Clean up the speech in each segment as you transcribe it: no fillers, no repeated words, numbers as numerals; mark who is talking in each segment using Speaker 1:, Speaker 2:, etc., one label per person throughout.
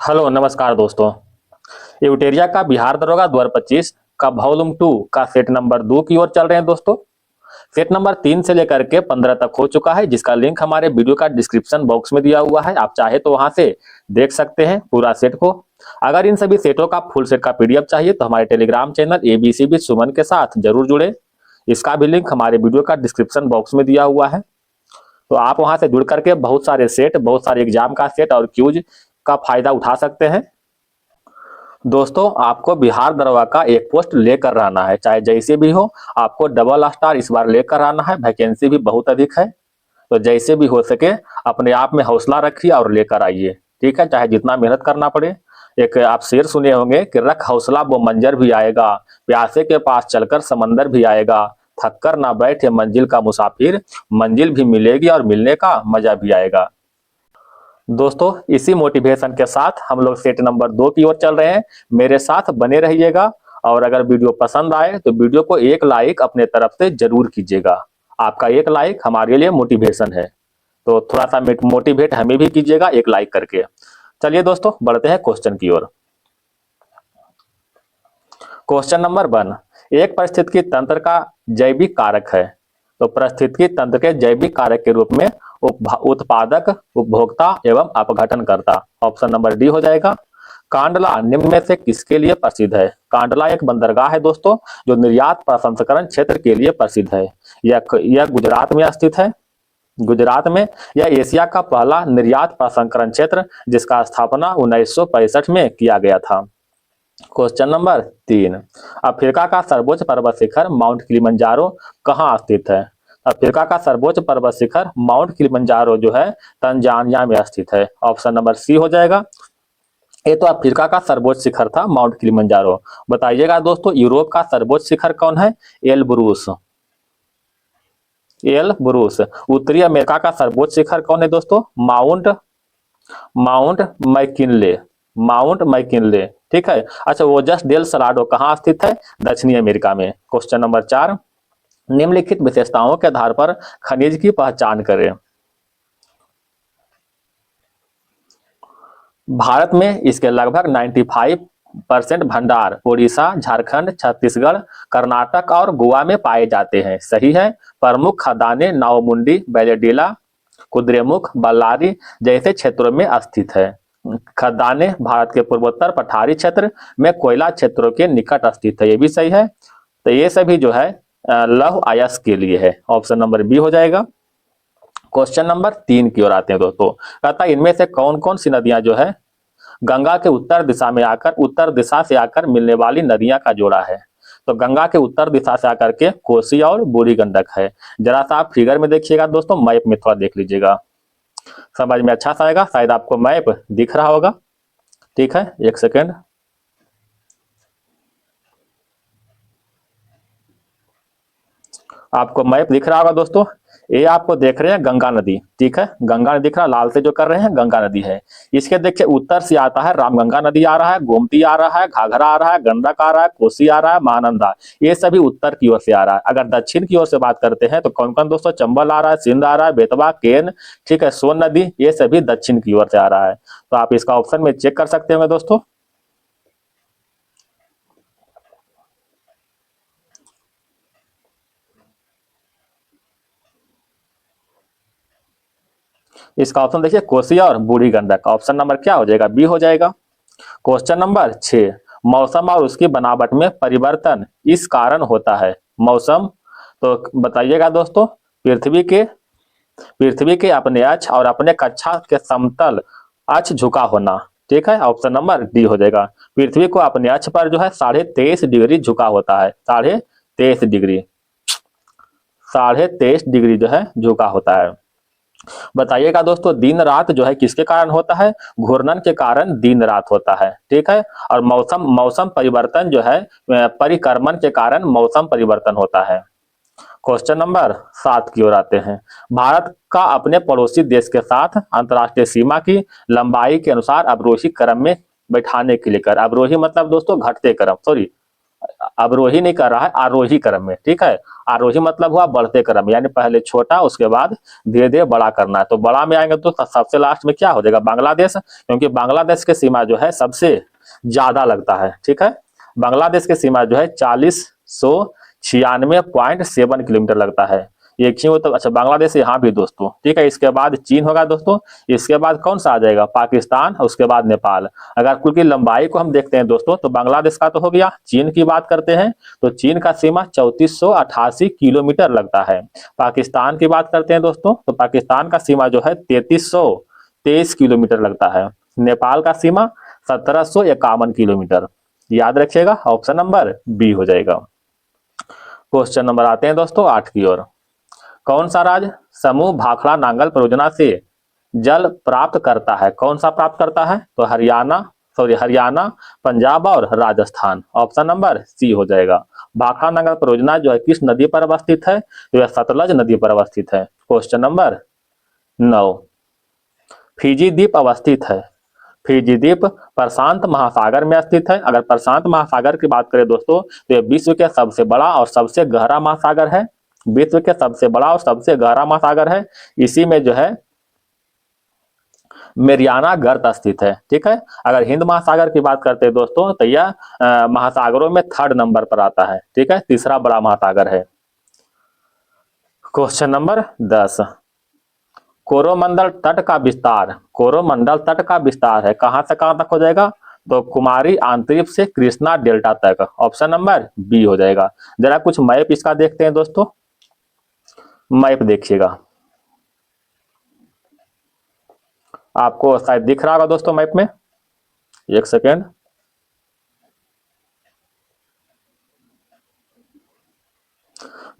Speaker 1: Hello नमस्कार दोस्तों। एवटेरिया का बिहार दरोगा 2025 का वॉल्यूम 2 का सेट नंबर 2 की ओर चल रहे हैं दोस्तों। सेट नंबर 3 से लेकर के 15 तक हो चुका है, जिसका लिंक हमारे वीडियो का डिस्क्रिप्शन बॉक्स में दिया हुआ है। आप चाहे तो वहां से देख सकते हैं पूरा सेट को। अगर इन सभी सेटों का फुल सेट का पीडीएफ चाहिए तो हमारे टेलीग्राम चैनल एबीसी विद सुमन के साथ जरूर जुड़े। इसका भी लिंक हमारे वीडियो का डिस्क्रिप्शन बॉक्स में दिया हुआ है। तो आप वहां से जुड़ करके बहुत सारे सेट, बहुत सारे एग्जाम का सेट और क्यूज का फायदा उठा सकते हैं। दोस्तों, आपको बिहार दरोगा का एक पोस्ट लेकर आना है, चाहे जैसे भी हो। आपको डबल स्टार इस बार लेकर आना है। वैकेंसी भी बहुत अधिक है, तो जैसे भी हो सके अपने आप में हौसला रखिए और लेकर आइए। ठीक है, चाहे जितना मेहनत करना पड़े। एक आप शेर सुने होंगे कि रख हौसला वो मंजर भी आएगा, प्यासे के पास चलकर समंदर भी आएगा, थक कर ना बैठे मंजिल का मुसाफिर, मंजिल भी मिलेगी और मिलने का मजा भी आएगा। दोस्तों, इसी मोटिवेशन के साथ हम लोग सेट नंबर 2 की ओर चल रहे हैं। मेरे साथ बने रहिएगा। और अगर वीडियो पसंद आए तो वीडियो को एक लाइक अपने तरफ से जरूर कीजिएगा। आपका एक लाइक हमारे लिए मोटिवेशन है, तो थोड़ा सा मोटिवेट हमें भी कीजिएगा एक लाइक करके। चलिए दोस्तों, बढ़ते हैं क्वेश्चन की ओर। क्वेश्चन नंबर 1, एक पारिस्थितिकी तंत्र का जैविक कारक है। तो पारिस्थितिकी तंत्र के जैविक कारक के रूप में उत्पादक, उपभोक्ता एवं अपघटनकर्ता। ऑप्शन नंबर डी हो जाएगा। कांडला निम्न में से किसके लिए प्रसिद्ध है? कांडला एक बंदरगाह है दोस्तों, जो निर्यात प्रसंस्करण क्षेत्र के लिए प्रसिद्ध है। यह गुजरात में स्थित है। गुजरात में यह एशिया का पहला निर्यात प्रसंस्करण क्षेत्र, जिसका स्थापना 1965 में किया गया था। क्वेश्चन नंबर 3, अफ्रीका का सर्वोच्च पर्वत शिखर माउंट किलिमंजारो कहाँ स्थित है? अफ्रीका का सर्वोच्च पर्वत शिखर माउंट किलिमंजारो जो है तंजानिया में स्थित है। ऑप्शन नंबर सी हो जाएगा। ये तो अफ्रीका का सर्वोच्च शिखर था माउंट किलिमंजारो। बताइएगा दोस्तों, यूरोप का सर्वोच्च शिखर कौन है? एलब्रूस। एलब्रूस। उत्तरी अमेरिका का सर्वोच्च शिखर कौन है दोस्तों? Mount mount McKinley. Mount McKinley, ठीक है। अच्छा, ओजस डेल सलाडो कहाँ स्थित है? दक्षिणी अमेरिका में। क्वेश्चन नंबर 4, निम्नलिखित विशेषताओं के आधार पर खनिज की पहचान करें। भारत में इसके लगभग 95% भंडार उड़ीसा, झारखंड, छत्तीसगढ़, कर्नाटक और गोवा में पाए जाते हैं। सही है। प्रमुख खदानें नावमुंडी, बैलेडीला, कुद्रेमुख, बल्लारी जैसे क्षेत्रों में स्थित है। खदानें भारत के पूर्वोत्तर पठारी क्षेत्र में कोयला क्षेत्रों के निकट स्थित है। ये भी सही है। तो ये सभी जो है लौह अयस्क के लिए है। ऑप्शन नंबर बी हो जाएगा। क्वेश्चन नंबर 3 की ओर आते हैं दोस्तों। कहता है इनमें से कौन कौन सी नदियां जो है गंगा के उत्तर दिशा से आकर मिलने वाली नदियां का जोड़ा है? तो गंगा के उत्तर दिशा से आकर के कोसी और बूढ़ी गंडक है। जरा सा आप फिगर में देखिएगा दोस्तों, मैप में थोड़ा देख लीजिएगा, समझ में अच्छा सा आएगा। शायद आपको मैप दिख रहा होगा। ठीक है, एक सेकेंड। आपको मैप दिख रहा होगा दोस्तों। ये आपको देख रहे हैं गंगा नदी, ठीक है। गंगा नदी दिख रहा है, लाल से जो कर रहे हैं गंगा नदी है। इसके देखिए उत्तर से आता है रामगंगा नदी आ रहा है, गोमती आ रहा है, घाघरा आ रहा है, गंडक आ रहा है, कोसी आ रहा है, महानंदा। ये सभी उत्तर की ओर से आ रहा है। अगर दक्षिण की ओर से बात करते हैं तो कौन कौन दोस्तों? चंबल आ रहा है, सिंध आ रहा है, बेतवा, केन, ठीक है, सोन नदी, ये सभी दक्षिण की ओर से आ रहा है। तो आप इसका ऑप्शन में चेक कर सकते हैं दोस्तों। इसका ऑप्शन देखिए कोसी और बूढ़ी गंडक। ऑप्शन नंबर क्या हो जाएगा? बी हो जाएगा। क्वेश्चन नंबर 6, मौसम और उसकी बनावट में परिवर्तन इस कारण होता है। मौसम, तो बताइएगा दोस्तों। पृथ्वी के पृथ्वी के अपने अक्ष और अपने कक्षा के समतल अक्ष झुका होना। ठीक है, ऑप्शन नंबर डी हो जाएगा। पृथ्वी को अपने अक्ष पर जो है 23.5 डिग्री झुका होता है। 23.5 डिग्री, 23.5 डिग्री जो है झुका होता है। बताइएगा दोस्तों, दिन रात जो है किसके कारण होता है? घूर्णन के कारण दिन रात होता है। ठीक है। और मौसम मौसम परिवर्तन जो है परिक्रमण के कारण मौसम परिवर्तन होता है। क्वेश्चन नंबर 7 की ओर आते हैं। भारत का अपने पड़ोसी देश के साथ अंतर्राष्ट्रीय सीमा की लंबाई के अनुसार अवरोही क्रम में बैठाने के लिए कर। अवरोही मतलब दोस्तों घटते क्रम, सॉरी, अवरोही नहीं कर रहा है, आरोही क्रम में, ठीक है। आरोही मतलब हुआ बढ़ते क्रम, यानी पहले छोटा उसके बाद धीरे धीरे बड़ा करना है। तो बड़ा में आएंगे तो सबसे लास्ट में क्या हो जाएगा, बांग्लादेश, क्योंकि बांग्लादेश की सीमा जो है सबसे ज्यादा लगता है, ठीक है। बांग्लादेश की सीमा जो है 4096.7 किलोमीटर लगता है। एक ही हो तो अच्छा, बांग्लादेश यहाँ भी दोस्तों, ठीक है। इसके बाद चीन होगा दोस्तों, इसके बाद कौन सा आ जाएगा, पाकिस्तान, उसके बाद नेपाल। अगर कुल की लंबाई को हम देखते हैं दोस्तों, तो बांग्लादेश का तो हो गया। चीन की बात करते हैं तो चीन का सीमा 3488 किलोमीटर लगता है। पाकिस्तान की बात करते हैं दोस्तों, तो पाकिस्तान का सीमा जो है 3323 किलोमीटर लगता है। नेपाल का सीमा 1751 किलोमीटर। याद रखिएगा, ऑप्शन नंबर बी हो जाएगा। क्वेश्चन नंबर आते हैं दोस्तों 8 की ओर। कौन सा राज्य समूह भाखड़ा नांगल परियोजना से जल प्राप्त करता है, कौन सा प्राप्त करता है, तो हरियाणा, पंजाब और राजस्थान। ऑप्शन नंबर सी हो जाएगा। भाखड़ा नांगल परियोजना जो है किस नदी पर अवस्थित है, तो यह सतलज नदी पर अवस्थित है। क्वेश्चन नंबर 9, फिजी द्वीप अवस्थित है। फिजी द्वीप प्रशांत महासागर में स्थित है। अगर प्रशांत महासागर की बात करें दोस्तों, तो यह विश्व के सबसे बड़ा और सबसे गहरा महासागर है। विश्व के सबसे बड़ा और सबसे गहरा महासागर है। इसी में जो है मेरियाना गर्त स्थित है, ठीक है। अगर हिंद महासागर की बात करते हैं दोस्तों, तो यह महासागरों में 3rd नंबर पर आता है, ठीक है, तीसरा बड़ा महासागर है। क्वेश्चन नंबर 10, कोरोमंडल तट का विस्तार, कोरोमंडल तट का विस्तार है कहां से कहां तक हो जाएगा, तो कुमारी आंतरिक से कृष्णा डेल्टा तक। ऑप्शन नंबर बी हो जाएगा। जरा कुछ मैप इसका देखते हैं दोस्तों, मैप देखिएगा, आपको शायद दिख रहा होगा दोस्तों मैप में, एक सेकेंड।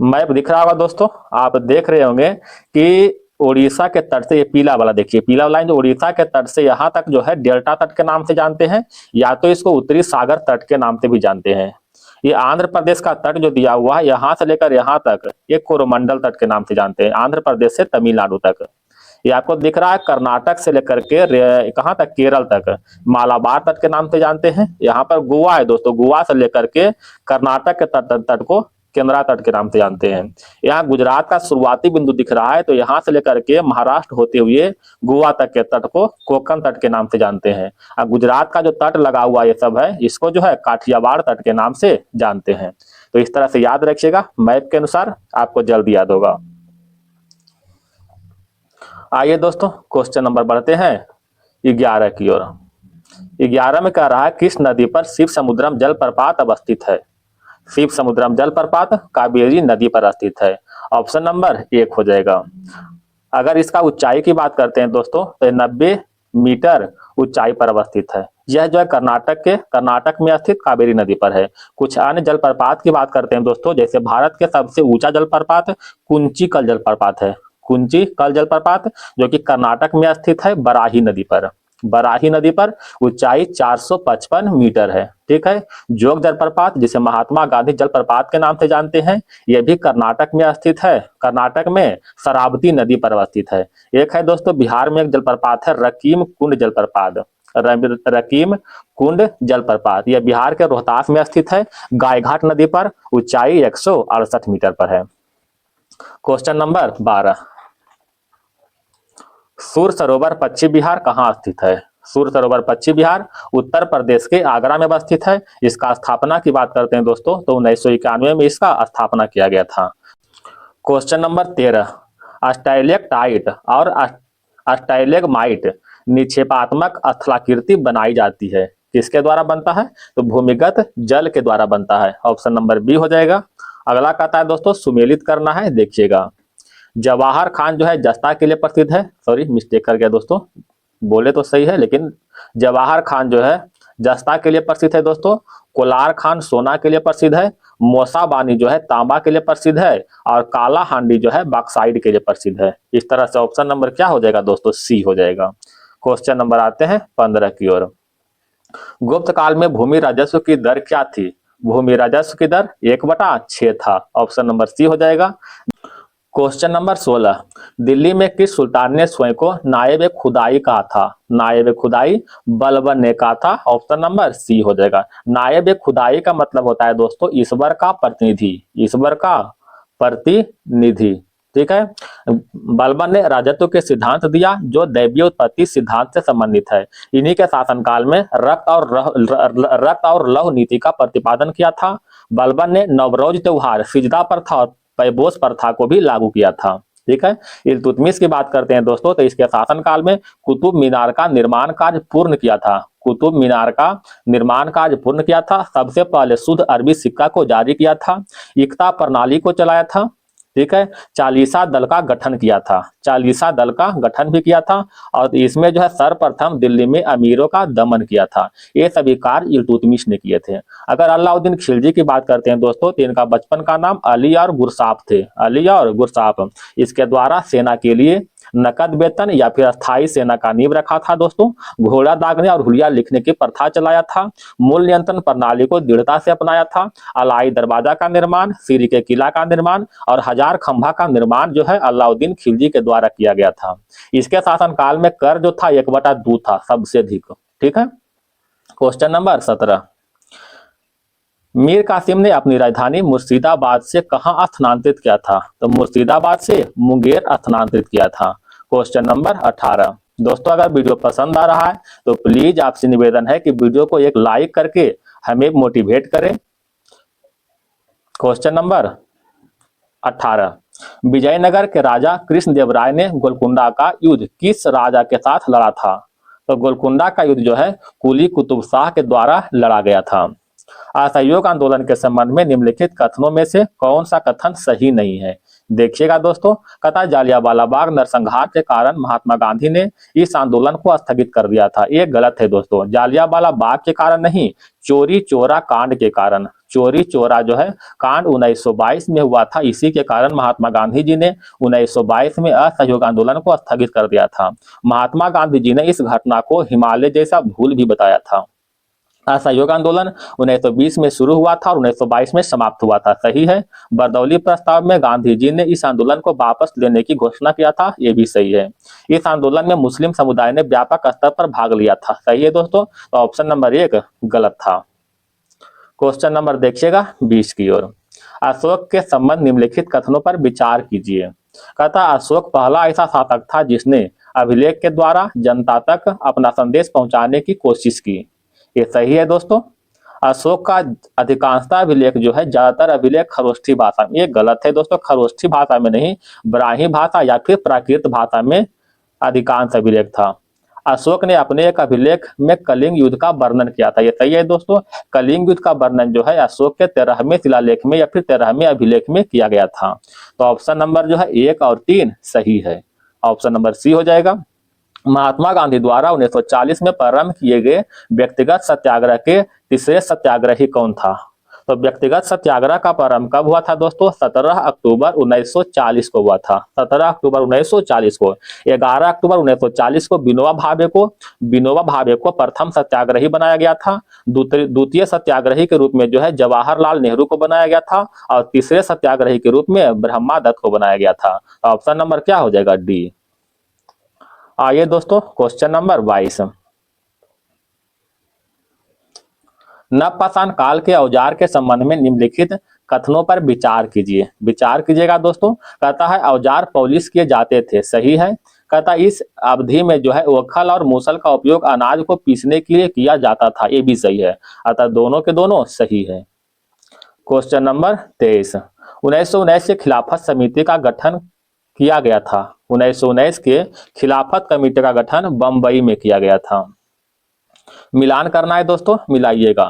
Speaker 1: मैप दिख रहा होगा दोस्तों, आप देख रहे होंगे कि उड़ीसा के तट से, ये पीला वाला देखिए, पीला लाइन जो उड़ीसा के तट से यहाँ तक जो है डेल्टा तट के नाम से जानते हैं, या तो इसको उत्तरी सागर तट के नाम से भी जानते हैं। ये आंध्र प्रदेश का तट जो दिया हुआ है यहाँ से लेकर यहाँ तक, ये कोरोमंडल तट के नाम से जानते हैं, आंध्र प्रदेश से तमिलनाडु तक। ये आपको दिख रहा है कर्नाटक से लेकर के कहाँ तक, केरल तक, मालाबार तट के नाम से जानते हैं। यहाँ पर गोवा है दोस्तों, गोवा से लेकर के कर्नाटक के तट को केंद्रा तट के नाम से जानते हैं। यहाँ गुजरात का शुरुआती बिंदु दिख रहा है, तो यहाँ से लेकर के महाराष्ट्र होते हुए गोवा तक के तट को कोंकण तट के नाम से जानते हैं। और गुजरात का जो तट लगा हुआ ये सब है, इसको जो है काठियावाड़ तट के नाम से जानते हैं। तो इस तरह से याद रखिएगा, मैप के अनुसार आपको जल्दी याद होगा। आइए दोस्तों क्वेश्चन नंबर बढ़ते हैं 11 की ओर। 11 में कह रहा है किस नदी पर शिव समुद्रम जलप्रपात अवस्थित है। शिव समुद्रम जलप्रपात कावेरी नदी पर स्थित है। ऑप्शन नंबर 1 हो जाएगा। अगर इसका ऊंचाई की बात करते हैं दोस्तों, तो 90 मीटर ऊंचाई पर अवस्थित है। यह जो है कर्नाटक में स्थित कावेरी नदी पर है। कुछ अन्य जलप्रपात की बात करते हैं दोस्तों, जैसे भारत के सबसे ऊंचा जलप्रपात कुंचिकल जलप्रपात है, कुंचिकल जलप्रपात, जो कि कर्नाटक में स्थित है बराही नदी पर। बराही नदी पर ऊंचाई 455 मीटर है, ठीक है। जोग जलप्रपात, जिसे महात्मा गांधी जलप्रपात के नाम से जानते हैं, यह भी कर्नाटक में स्थित है। कर्नाटक में शरावती नदी पर अवस्थित है। एक है दोस्तों बिहार में एक जलप्रपात है रकीम कुंड जलप्रपात, रकीम कुंड जलप्रपात, यह बिहार के रोहतास में स्थित है, गायघाट नदी पर, ऊंचाई 168 मीटर पर है। क्वेश्चन नंबर 12, सूर सरोवर पश्चिम बिहार कहाँ स्थित है। सूर सरोवर पश्चिम बिहार उत्तर प्रदेश के आगरा में अवस्थित है। इसका स्थापना की बात करते हैं दोस्तों, तो 1991 में इसका स्थापना किया गया था। क्वेश्चन नंबर 13, स्टाइलेक्टाइट और स्टाइलेग्माइट निक्षेपात्मक स्थलाकृति बनाई जाती है, किसके द्वारा बनता है, तो भूमिगत जल के द्वारा बनता है। ऑप्शन नंबर बी हो जाएगा। अगला कहता है दोस्तों सुमेलित करना है, देखिएगा। जवाहर खान जो है जस्ता के लिए प्रसिद्ध है, सॉरी मिस्टेक कर गया दोस्तों, बोले तो सही है, लेकिन जवाहर खान जो है जस्ता के लिए प्रसिद्ध है दोस्तों। कोलार खान सोना के लिए प्रसिद्ध है। मोसा बानी जो है तांबा के लिए प्रसिद्ध है, और काला हांडी जो है बॉक्साइट के लिए प्रसिद्ध है। इस तरह से ऑप्शन नंबर क्या हो जाएगा दोस्तों, सी हो जाएगा। क्वेश्चन नंबर आते हैं 15 की ओर। गुप्त काल में भूमि राजस्व की दर क्या थी। भूमि राजस्व की दर 1/6 था। ऑप्शन नंबर सी हो जाएगा। क्वेश्चन नंबर 16, दिल्ली में किस सुल्तान ने स्वयं को नायब खुदाई कहा था? नायब खुदाई बलबन ने कहा था। ऑप्शन नंबर सी हो जाएगा। नायब खुदाई का मतलब होता है दोस्तों ईश्वर का प्रतिनिधि, ईश्वर का प्रतिनिधि। ठीक है। बलबन ने राजत्व के सिद्धांत दिया जो दैवीय उत्पत्ति सिद्धांत से संबंधित है। इन्हीं के शासनकाल में रक्त और लौह नीति का प्रतिपादन किया था। बलबन ने नवरोज त्योहार, सिजदा प्रथा और पैबोस प्रथा को भी लागू किया था। ठीक है। इल्तुतमिश की बात करते हैं दोस्तों, तो इसके शासनकाल में कुतुब मीनार का निर्माण कार्य पूर्ण किया था। कुतुब मीनार का निर्माण कार्य पूर्ण किया था। सबसे पहले शुद्ध अरबी सिक्का को जारी किया था। इक्ता प्रणाली को चलाया था। ठीक है। चालीसा दल का गठन किया था। चालीसा दल का गठन भी किया था और इसमें जो है सर्वप्रथम दिल्ली में अमीरों का दमन किया था। ये सभी कार्य इल्तुतमिश ने किए थे। अगर अलाउद्दीन खिलजी की बात करते हैं दोस्तों, तो इनका बचपन का नाम अली और गुरसाप थे। अली और गुरसाप। इसके द्वारा सेना के लिए नकद वेतन या फिर अस्थायी सेना का नींव रखा था दोस्तों। घोड़ा दागने और हुलिया लिखने की प्रथा चलाया था। मूल नियंत्रण प्रणाली को दृढ़ता से अपनाया था। अलाई दरवाजा का निर्माण, सीरी के किला का निर्माण और हजार खंभा का निर्माण जो है अलाउद्दीन खिलजी के द्वारा किया गया था। इसके शासनकाल में कर जो था 1/2 था, सबसे अधिक। ठीक है। क्वेश्चन नंबर 17, मीर कासिम ने अपनी राजधानी मुर्शिदाबाद से कहां स्थानांतरित किया था? तो मुर्शिदाबाद से मुंगेर स्थानांतरित किया था। क्वेश्चन नंबर 18, दोस्तों अगर वीडियो पसंद आ रहा है तो प्लीज आपसे निवेदन है कि वीडियो को एक लाइक करके हमें मोटिवेट करें। क्वेश्चन नंबर 18, विजयनगर के राजा कृष्णदेवराय ने गोलकुंडा का युद्ध किस राजा के साथ लड़ा था? तो गोलकुंडा का युद्ध जो है कुली कुतुब शाह के द्वारा लड़ा गया था। असहयोग आंदोलन के संबंध में निम्नलिखित कथनों में से कौन सा कथन सही नहीं है? देखिएगा दोस्तों, कथा जालियांवाला बाग नरसंहार के कारण महात्मा गांधी ने इस आंदोलन को स्थगित कर दिया था। ये गलत है दोस्तों। जालियांवाला बाग के कारण नहीं, चोरी चोरा कांड के कारण। चोरी चोरा जो है कांड 1922 में हुआ था। इसी के कारण महात्मा गांधी जी ने 1922 में असहयोग आंदोलन को स्थगित कर दिया था। महात्मा गांधी जी ने इस घटना को हिमालय जैसा भूल भी बताया था। असहयोग आंदोलन 1920 में शुरू हुआ था और 1922 में समाप्त हुआ था। सही है। बरदौली प्रस्ताव में गांधी जी ने इस आंदोलन को वापस लेने की घोषणा किया था। ये भी सही है। इस आंदोलन में मुस्लिम समुदाय ने व्यापक स्तर पर भाग लिया था। सही है दोस्तों। तो ऑप्शन नंबर 1 गलत था। क्वेश्चन नंबर देखिएगा 20 की ओर। अशोक के संबंध निम्नलिखित कथनों पर विचार कीजिए। कहता अशोक पहला ऐसा शासक था जिसने अभिलेख के द्वारा जनता तक अपना संदेश पहुंचाने की कोशिश की। ये सही है दोस्तों। अशोक का अधिकांशतः अभिलेख जो है, ज्यादातर अभिलेख खरोष्ठी भाषा में। ये गलत है दोस्तों। खरोष्ठी भाषा में नहीं, ब्राह्मी भाषा या फिर प्राकृत भाषा में अधिकांश अभिलेख था। अशोक ने अपने एक अभिलेख में कलिंग युद्ध का वर्णन किया था। ये सही है दोस्तों। कलिंग युद्ध का वर्णन जो है अशोक के 13वें शिलालेख में या फिर 13वें अभिलेख में किया गया था। तो ऑप्शन नंबर जो है 1 और 3 सही है। ऑप्शन नंबर सी हो जाएगा। महात्मा गांधी द्वारा 1940 में प्रारंभ किए गए व्यक्तिगत सत्याग्रह के तीसरे सत्याग्रही कौन था? तो व्यक्तिगत सत्याग्रह का प्रारंभ कब हुआ था दोस्तों? 17 अक्टूबर 1940 को हुआ था। 17 अक्टूबर 1940 को। 11 अक्टूबर 1940 को विनोबा भावे को प्रथम सत्याग्रही बनाया गया था। द्वितीय सत्याग्रही के रूप में जो है जवाहरलाल नेहरू को बनाया गया था और तीसरे सत्याग्रही के रूप में ब्रह्मा दत्त को बनाया गया था। ऑप्शन नंबर क्या हो जाएगा? डी। आइए दोस्तों क्वेश्चन नंबर 22, नवपाषाण काल के औजार के संबंध में निम्नलिखित कथनों पर विचार कीजिए। विचार कीजिएगा दोस्तों। कहता है औजार पॉलिश किए जाते थे। सही है। कहता इस अवधि में जो है ओखल और मूसल का उपयोग अनाज को पीसने के लिए किया जाता था। ये भी सही है। अतः दोनों के दोनों सही है। क्वेश्चन नंबर 23, 1919 से खिलाफत समिति का गठन किया गया था। 1919 के खिलाफत कमेटी का गठन बंबई में किया गया था। मिलान करना है दोस्तों, मिलाइएगा।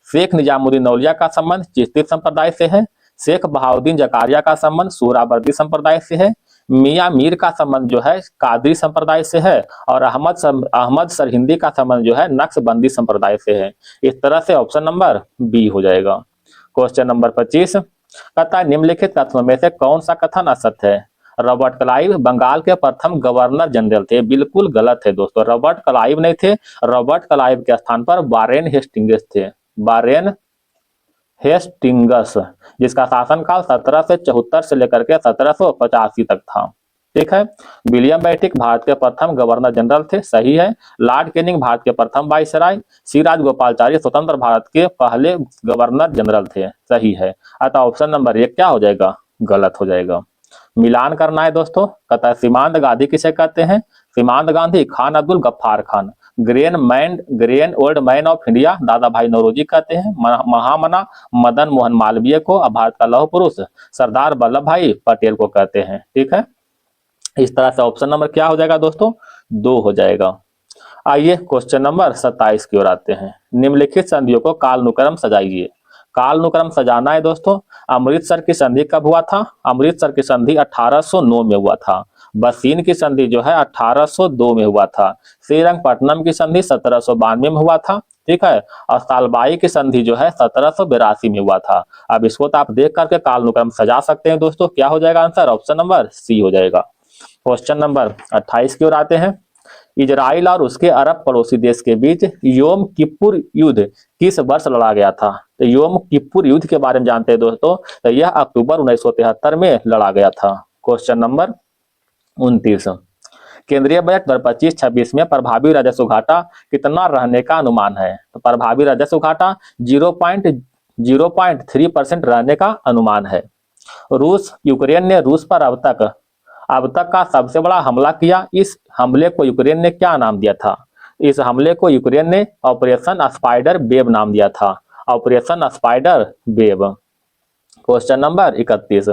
Speaker 1: शेख निजामुद्दीन औलिया का संबंध चिश्ती संप्रदाय से है। शेख बहाउद्दीन जकारिया का संबंध सोहरावर्दी संप्रदाय से है। मियां मीर का संबंध जो है कादरी संप्रदाय से है और अहमद सरहिंदी का संबंध जो है नक्शबंदी संप्रदाय से है। इस तरह से ऑप्शन नंबर बी हो जाएगा। क्वेश्चन नंबर 25, कहता है निम्नलिखित कथनों में से कौन सा कथन असत्य है? रॉबर्ट क्लाइव बंगाल के प्रथम गवर्नर जनरल थे। बिल्कुल गलत है दोस्तों। रॉबर्ट क्लाइव नहीं थे। रॉबर्ट क्लाइव के स्थान पर वारेन हेस्टिंग्स थे। वारेन हेस्टिंगस, जिसका शासनकाल 1774 से लेकर के 1785 तक था। ठीक है। विलियम बेंटिक भारत के प्रथम गवर्नर जनरल थे, सही है। लॉर्ड कैनिंग भारत के प्रथम वाइसराय। सी राजगोपालचारी स्वतंत्र भारत के पहले गवर्नर जनरल थे, सही है। अतः ऑप्शन नंबर 1 क्या हो जाएगा, गलत हो जाएगा। मिलान करना है दोस्तों। कहता है सीमांत गांधी किसे कहते हैं, Seemant Gandhi Khan Abdul Ghaffar Khan. Grand old man of India Dadabhai Naoroji कहते हैं। महामना मदन मोहन मालवीय को। भारत का लौह पुरुष सरदार वल्लभ भाई पटेल को कहते हैं। ठीक है। इस तरह से ऑप्शन नंबर क्या हो जाएगा दोस्तों, 2 हो जाएगा। आइए क्वेश्चन नंबर 27 की ओर आते हैं। निम्नलिखित संधियों को कालानुक्रम सजाइए। कालानुक्रम सजाना है दोस्तों। अमृतसर की संधि कब हुआ था, अमृतसर की संधि 1809 में हुआ था। बसीन की संधि जो है 1802 में हुआ था। श्रीरंगपट्टनम की संधि 1792 में हुआ था। ठीक है। और सालबाई की संधि जो है 1782 में हुआ था। अब इसको तो आप देख करके कालानुक्रम सजा सकते हैं दोस्तों। क्या हो जाएगा आंसर, ऑप्शन नंबर सी हो जाएगा। क्वेश्चन नंबर 28 की ओर आते हैं। इजराइल और उसके अरब पड़ोसी देश के बीच योम किप्पुर युद्ध किस वर्ष लड़ा गया था। तो योम किप्पुर युद्ध के बारे में जानते हैं दोस्तों, तो यह अक्टूबर 1973 में लड़ा गया था। Question number 29। केंद्रीय बजट 2025-26 में प्रभावी राजस्व घाटा कितना रहने का अनुमान है। तो प्रभावी राजस्व घाटा 0.3% रहने का अनुमान है। यूक्रेन ने रूस पर अब तक का सबसे बड़ा हमला किया। इस हमले को यूक्रेन ने क्या नाम दिया था। इस हमले को यूक्रेन ने ऑपरेशन स्पाइडर वेब नाम दिया था, operation spider web. Question number 31।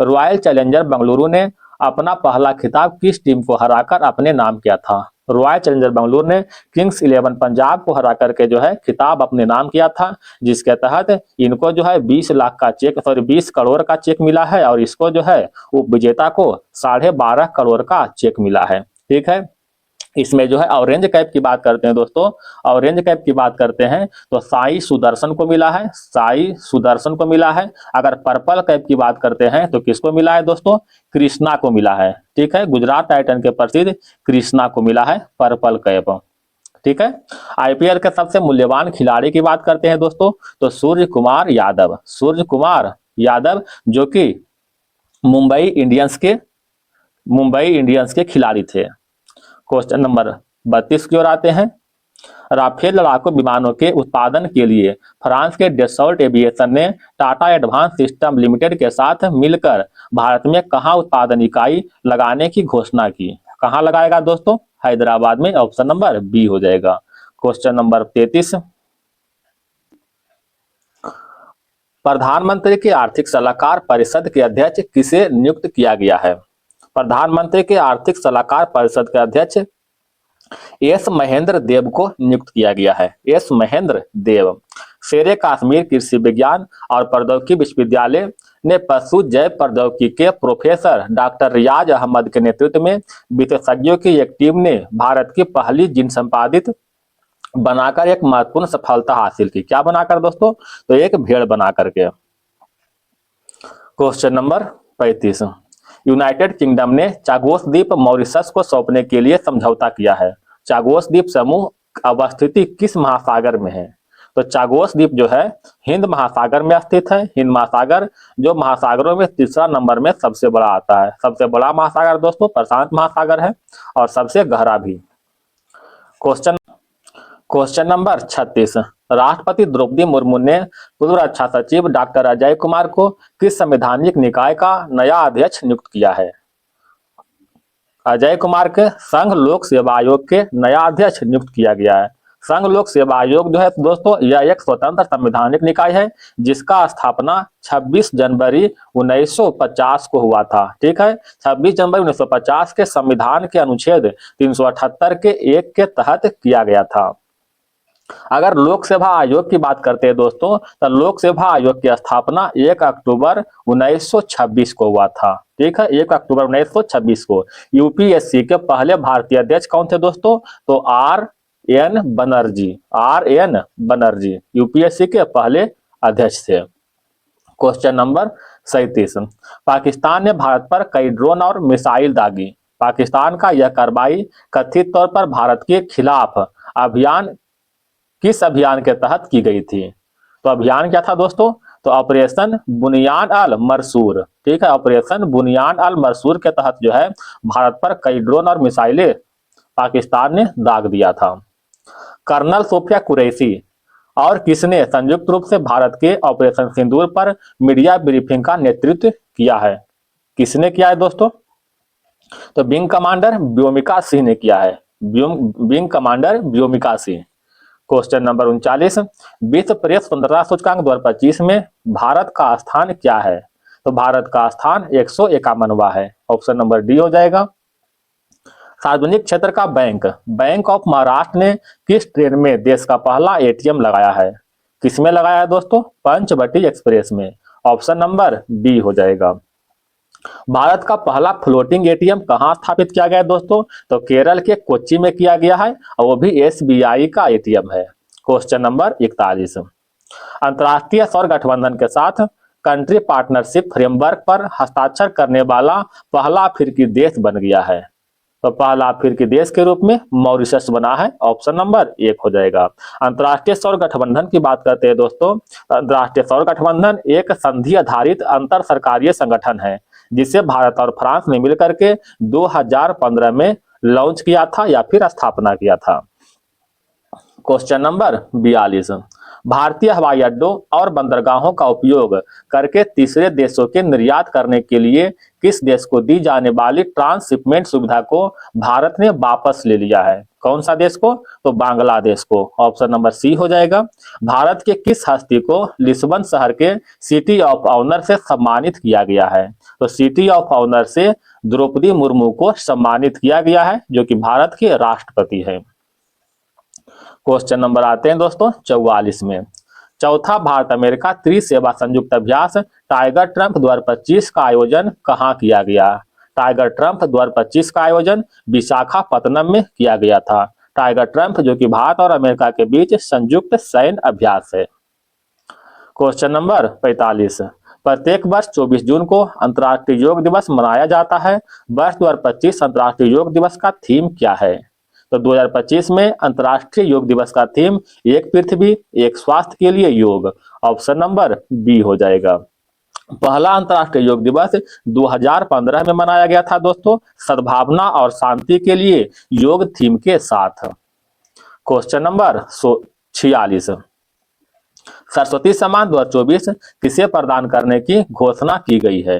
Speaker 1: Royal challenger Bengaluru ने अपना पहला खिताब किस टीम को हराकर अपने नाम किया था। रॉयल चैलेंजर बेंगलुरु ने किंग्स 11 पंजाब को हरा करके जो है खिताब अपने नाम किया था, जिसके तहत इनको जो है 20 करोड़ का चेक मिला है और इसको जो है उपविजेता को 12.5 करोड़ का चेक मिला है। ठीक है। इसमें जो है ऑरेंज कैप की बात करते हैं दोस्तों, ऑरेंज कैप की बात करते हैं तो साई सुदर्शन को मिला है, साई सुदर्शन को मिला है। अगर पर्पल कैप की बात करते हैं तो किसको मिला है दोस्तों, कृष्णा को मिला है। ठीक है। गुजरात टाइटन के प्रसिद्ध कृष्णा को मिला है पर्पल कैप। ठीक है। आईपीएल के सबसे मूल्यवान खिलाड़ी की बात करते हैं दोस्तों, तो सूर्य कुमार यादव जो कि मुंबई इंडियंस के खिलाड़ी थे। क्वेश्चन नंबर 32 की ओर आते हैं। राफेल लड़ाकू विमानों के उत्पादन के लिए फ्रांस के डसॉल्ट एविएशन ने टाटा एडवांस सिस्टम लिमिटेड के साथ मिलकर भारत में कहां उत्पादन इकाई लगाने की घोषणा की। कहां लगाएगा दोस्तों, हैदराबाद में। ऑप्शन नंबर बी हो जाएगा। Question number 33। प्रधानमंत्री के आर्थिक सलाहकार परिषद के अध्यक्ष किसे नियुक्त किया गया है। प्रधानमंत्री के आर्थिक सलाहकार परिषद के अध्यक्ष एस महेंद्र देव को नियुक्त किया गया है। एस महेंद्र देव शेरे कश्मीर कृषि विज्ञान और प्रौद्योगिकी विश्वविद्यालय ने पशु जैव प्रौद्योगिकी के प्रोफेसर डॉक्टर रियाज अहमद के नेतृत्व में विशेषज्ञों की एक टीम ने भारत की पहली जीन संपादित बनाकर एक महत्वपूर्ण सफलता हासिल की। क्या बनाकर दोस्तों, तो एक भेड़ बना करके। Question number 35। यूनाइटेड किंगडम ने चागोस द्वीप मॉरिशस को सौंपने के लिए समझौता किया है। चागोस द्वीप समूह अवस्थिति किस महासागर में है। तो चागोस द्वीप जो है हिंद महासागर में स्थित है। हिंद महासागर जो महासागरों में तीसरा नंबर में सबसे बड़ा आता है। सबसे बड़ा महासागर दोस्तों प्रशांत महासागर है और सबसे गहरा भी। Question number 36। राष्ट्रपति द्रौपदी मुर्मू ने पूर्व रक्षा सचिव डॉक्टर अजय कुमार को किस संवैधानिक निकाय का नया अध्यक्ष नियुक्त किया है। अजय कुमार के संघ लोक सेवा आयोग के नया अध्यक्ष नियुक्त किया गया है। संघ लोक सेवा आयोग जो है दोस्तों यह एक स्वतंत्र संवैधानिक निकाय है जिसका स्थापना 26 जनवरी 1950 को हुआ था। ठीक है। 26 जनवरी 1950 के संविधान के अनुच्छेद 378 के 1 के तहत किया गया था। अगर लोक सेवा आयोग की बात करते हैं दोस्तों तो लोक सेवा आयोग की स्थापना 1 अक्टूबर 1926 को हुआ था। ठीक है। 1 अक्टूबर 1926 को। यूपीएससी के पहले भारतीय अध्यक्ष कौन थे दोस्तों, तो आर.एन. बनर्जी यूपीएससी के पहले अध्यक्ष थे। Question number 37। पाकिस्तान ने भारत पर कई ड्रोन और मिसाइल दागी। पाकिस्तान का यह कार्रवाई कथित तौर पर भारत के खिलाफ किस अभियान के तहत की गई थी। तो अभियान क्या था दोस्तों, तो ऑपरेशन बुनियान अल मंसूर, ठीक है, ऑपरेशन बुनियान अल मंसूर के तहत जो है भारत पर कई ड्रोन और मिसाइलें पाकिस्तान ने दाग दिया था। कर्नल सोफिया कुरैशी और किसने संयुक्त रूप से भारत के ऑपरेशन सिंदूर पर मीडिया ब्रीफिंग का नेतृत्व किया है? किसने किया है दोस्तों? तो विंग कमांडर व्योमिका सिंह ने किया है। Wing commander Vyomika Singh. Question number 39, विश्व प्रेस स्वतंत्रता सूचकांक 2025 में भारत का स्थान क्या है? तो भारत का स्थान 151वां है। ऑप्शन नंबर डी हो जाएगा। सार्वजनिक क्षेत्र का बैंक बैंक ऑफ महाराष्ट्र ने किस ट्रेन में देश का पहला एटीएम लगाया है? किसमें लगाया है दोस्तों? पंचवटी एक्सप्रेस में। ऑप्शन नंबर बी हो जाएगा। भारत का पहला फ्लोटिंग एटीएम कहां स्थापित किया गया है दोस्तों? तो केरल के कोच्चि में किया गया है और वो भी एसबीआई का एटीएम है। क्वेश्चन नंबर 41, अंतर्राष्ट्रीय सौर गठबंधन के साथ कंट्री पार्टनरशिप फ्रेमवर्क पर हस्ताक्षर करने वाला पहला अफ्रीकी देश बन गया है। तो पहला अफ्रीकी देश के रूप में मॉरिशस बना है। ऑप्शन नंबर 1 हो जाएगा। अंतर्राष्ट्रीय सौर गठबंधन की बात करते हैं दोस्तों। अंतर्राष्ट्रीय सौर गठबंधन एक संधि आधारित अंतर सरकारीय संगठन है जिसे भारत और फ्रांस ने मिलकर के 2015 में लॉन्च किया था या फिर स्थापना किया था। क्वेश्चन नंबर 42, भारतीय हवाई अड्डों और बंदरगाहों का उपयोग करके तीसरे देशों के निर्यात करने के लिए किस देश को दी जाने वाली ट्रांसशिपमेंट सुविधा को भारत ने वापस ले लिया है? कौन सा देश को? तो बांग्लादेश को। ऑप्शन नंबर सी हो जाएगा। भारत के किस हस्ती को लिस्बन शहर के सिटी ऑफ ऑनर से सम्मानित किया गया है? तो सिटी ऑफ ऑनर से द्रौपदी मुर्मू को सम्मानित किया गया है जो कि भारत के राष्ट्रपति है। क्वेश्चन नंबर आते हैं दोस्तों 44 में। चौथा भारत अमेरिका त्रिसेवा संयुक्त अभ्यास टाइगर ट्रंप 2025 का आयोजन कहां किया गया? टाइगर ट्रंप 2025 का आयोजन विशाखापत्तनम में किया गया था। टाइगर ट्रंप जो कि भारत और अमेरिका के बीच संयुक्त सैन्य अभ्यास है। क्वेश्चन नंबर 45, प्रत्येक वर्ष 24 जून को अंतर्राष्ट्रीय योग दिवस मनाया जाता है। वर्ष 2025 अंतर्राष्ट्रीय योग दिवस का थीम क्या है? तो 2025 में अंतर्राष्ट्रीय योग दिवस का थीम एक पृथ्वी एक स्वास्थ्य के लिए योग। ऑप्शन नंबर बी हो जाएगा। पहला अंतर्राष्ट्रीय योग दिवस 2015 में मनाया गया था दोस्तों, सद्भावना और शांति के लिए योग थीम के साथ। क्वेश्चन नंबर 46, सरस्वती सम्मान 2024 किसे प्रदान करने की घोषणा की गई है?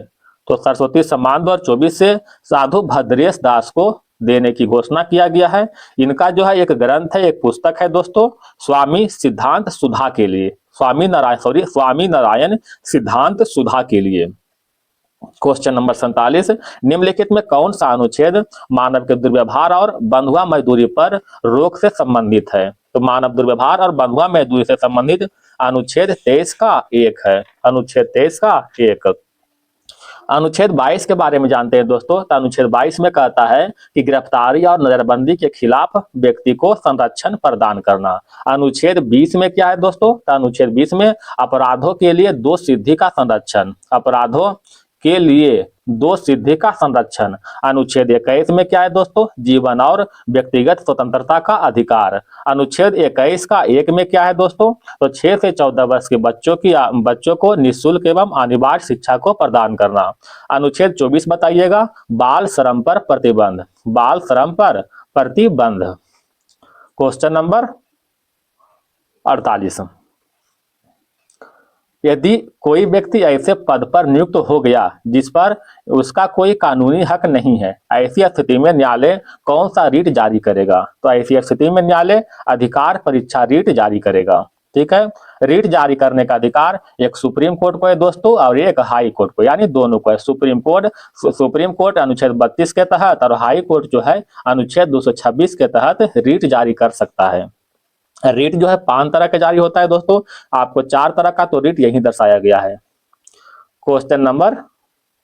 Speaker 1: तो सरस्वती सम्मान 2024 से साधु भद्रेश दास को देने की घोषणा किया गया है। इनका जो है एक ग्रंथ है, एक पुस्तक है दोस्तों, स्वामी सिद्धांत सुधा के लिए, स्वामी नारायण सिद्धांत सुधा के लिए। क्वेश्चन नंबर 47, निम्नलिखित में कौन सा अनुच्छेद मानव के दुर्व्यवहार और बंधुआ मजदूरी पर रोक से संबंधित है? तो मानव दुर्व्यवहार और बंधुआ मजदूरी से संबंधित अनुच्छेद 23 का 1 है। अनुच्छेद 23 का 1। अनुच्छेद 22 के बारे में जानते हैं दोस्तों। तो अनुच्छेद 22 में कहता है कि गिरफ्तारी और नजरबंदी के खिलाफ व्यक्ति को संरक्षण प्रदान करना। अनुच्छेद 20 में क्या है दोस्तों? तो अनुच्छेद 20 में अपराधों के लिए दोष सिद्धि का संरक्षण, अपराधों के लिए दोष सिद्धि का संरक्षण। अनुच्छेद 21 में क्या है दोस्तों? जीवन और व्यक्तिगत स्वतंत्रता का अधिकार। अनुच्छेद 21 का 1 में क्या है दोस्तों? तो 6 से 14 वर्ष के बच्चों को निःशुल्क एवं अनिवार्य शिक्षा को प्रदान करना। अनुच्छेद 24 बताइएगा, बाल श्रम पर प्रतिबंध, बाल श्रम पर प्रतिबंध। क्वेश्चन नंबर 48, यदि कोई व्यक्ति ऐसे पद पर नियुक्त हो गया जिस पर उसका कोई कानूनी हक नहीं है, ऐसी स्थिति में न्यायालय कौन सा रीट जारी करेगा? तो ऐसी स्थिति में न्यायालय अधिकार परीक्षा रीट जारी करेगा। ठीक है, रीट जारी करने का अधिकार एक सुप्रीम कोर्ट को है दोस्तों और एक हाई कोर्ट को, यानी दोनों को है। सुप्रीम कोर्ट अनुच्छेद 32 के तहत और हाई कोर्ट जो है अनुच्छेद 226 के तहत रीट जारी कर सकता है। रीट जो है 5 तरह के जारी होता है दोस्तों, आपको 4 तरह का तो रीट यही दर्शाया गया है। क्वेश्चन नंबर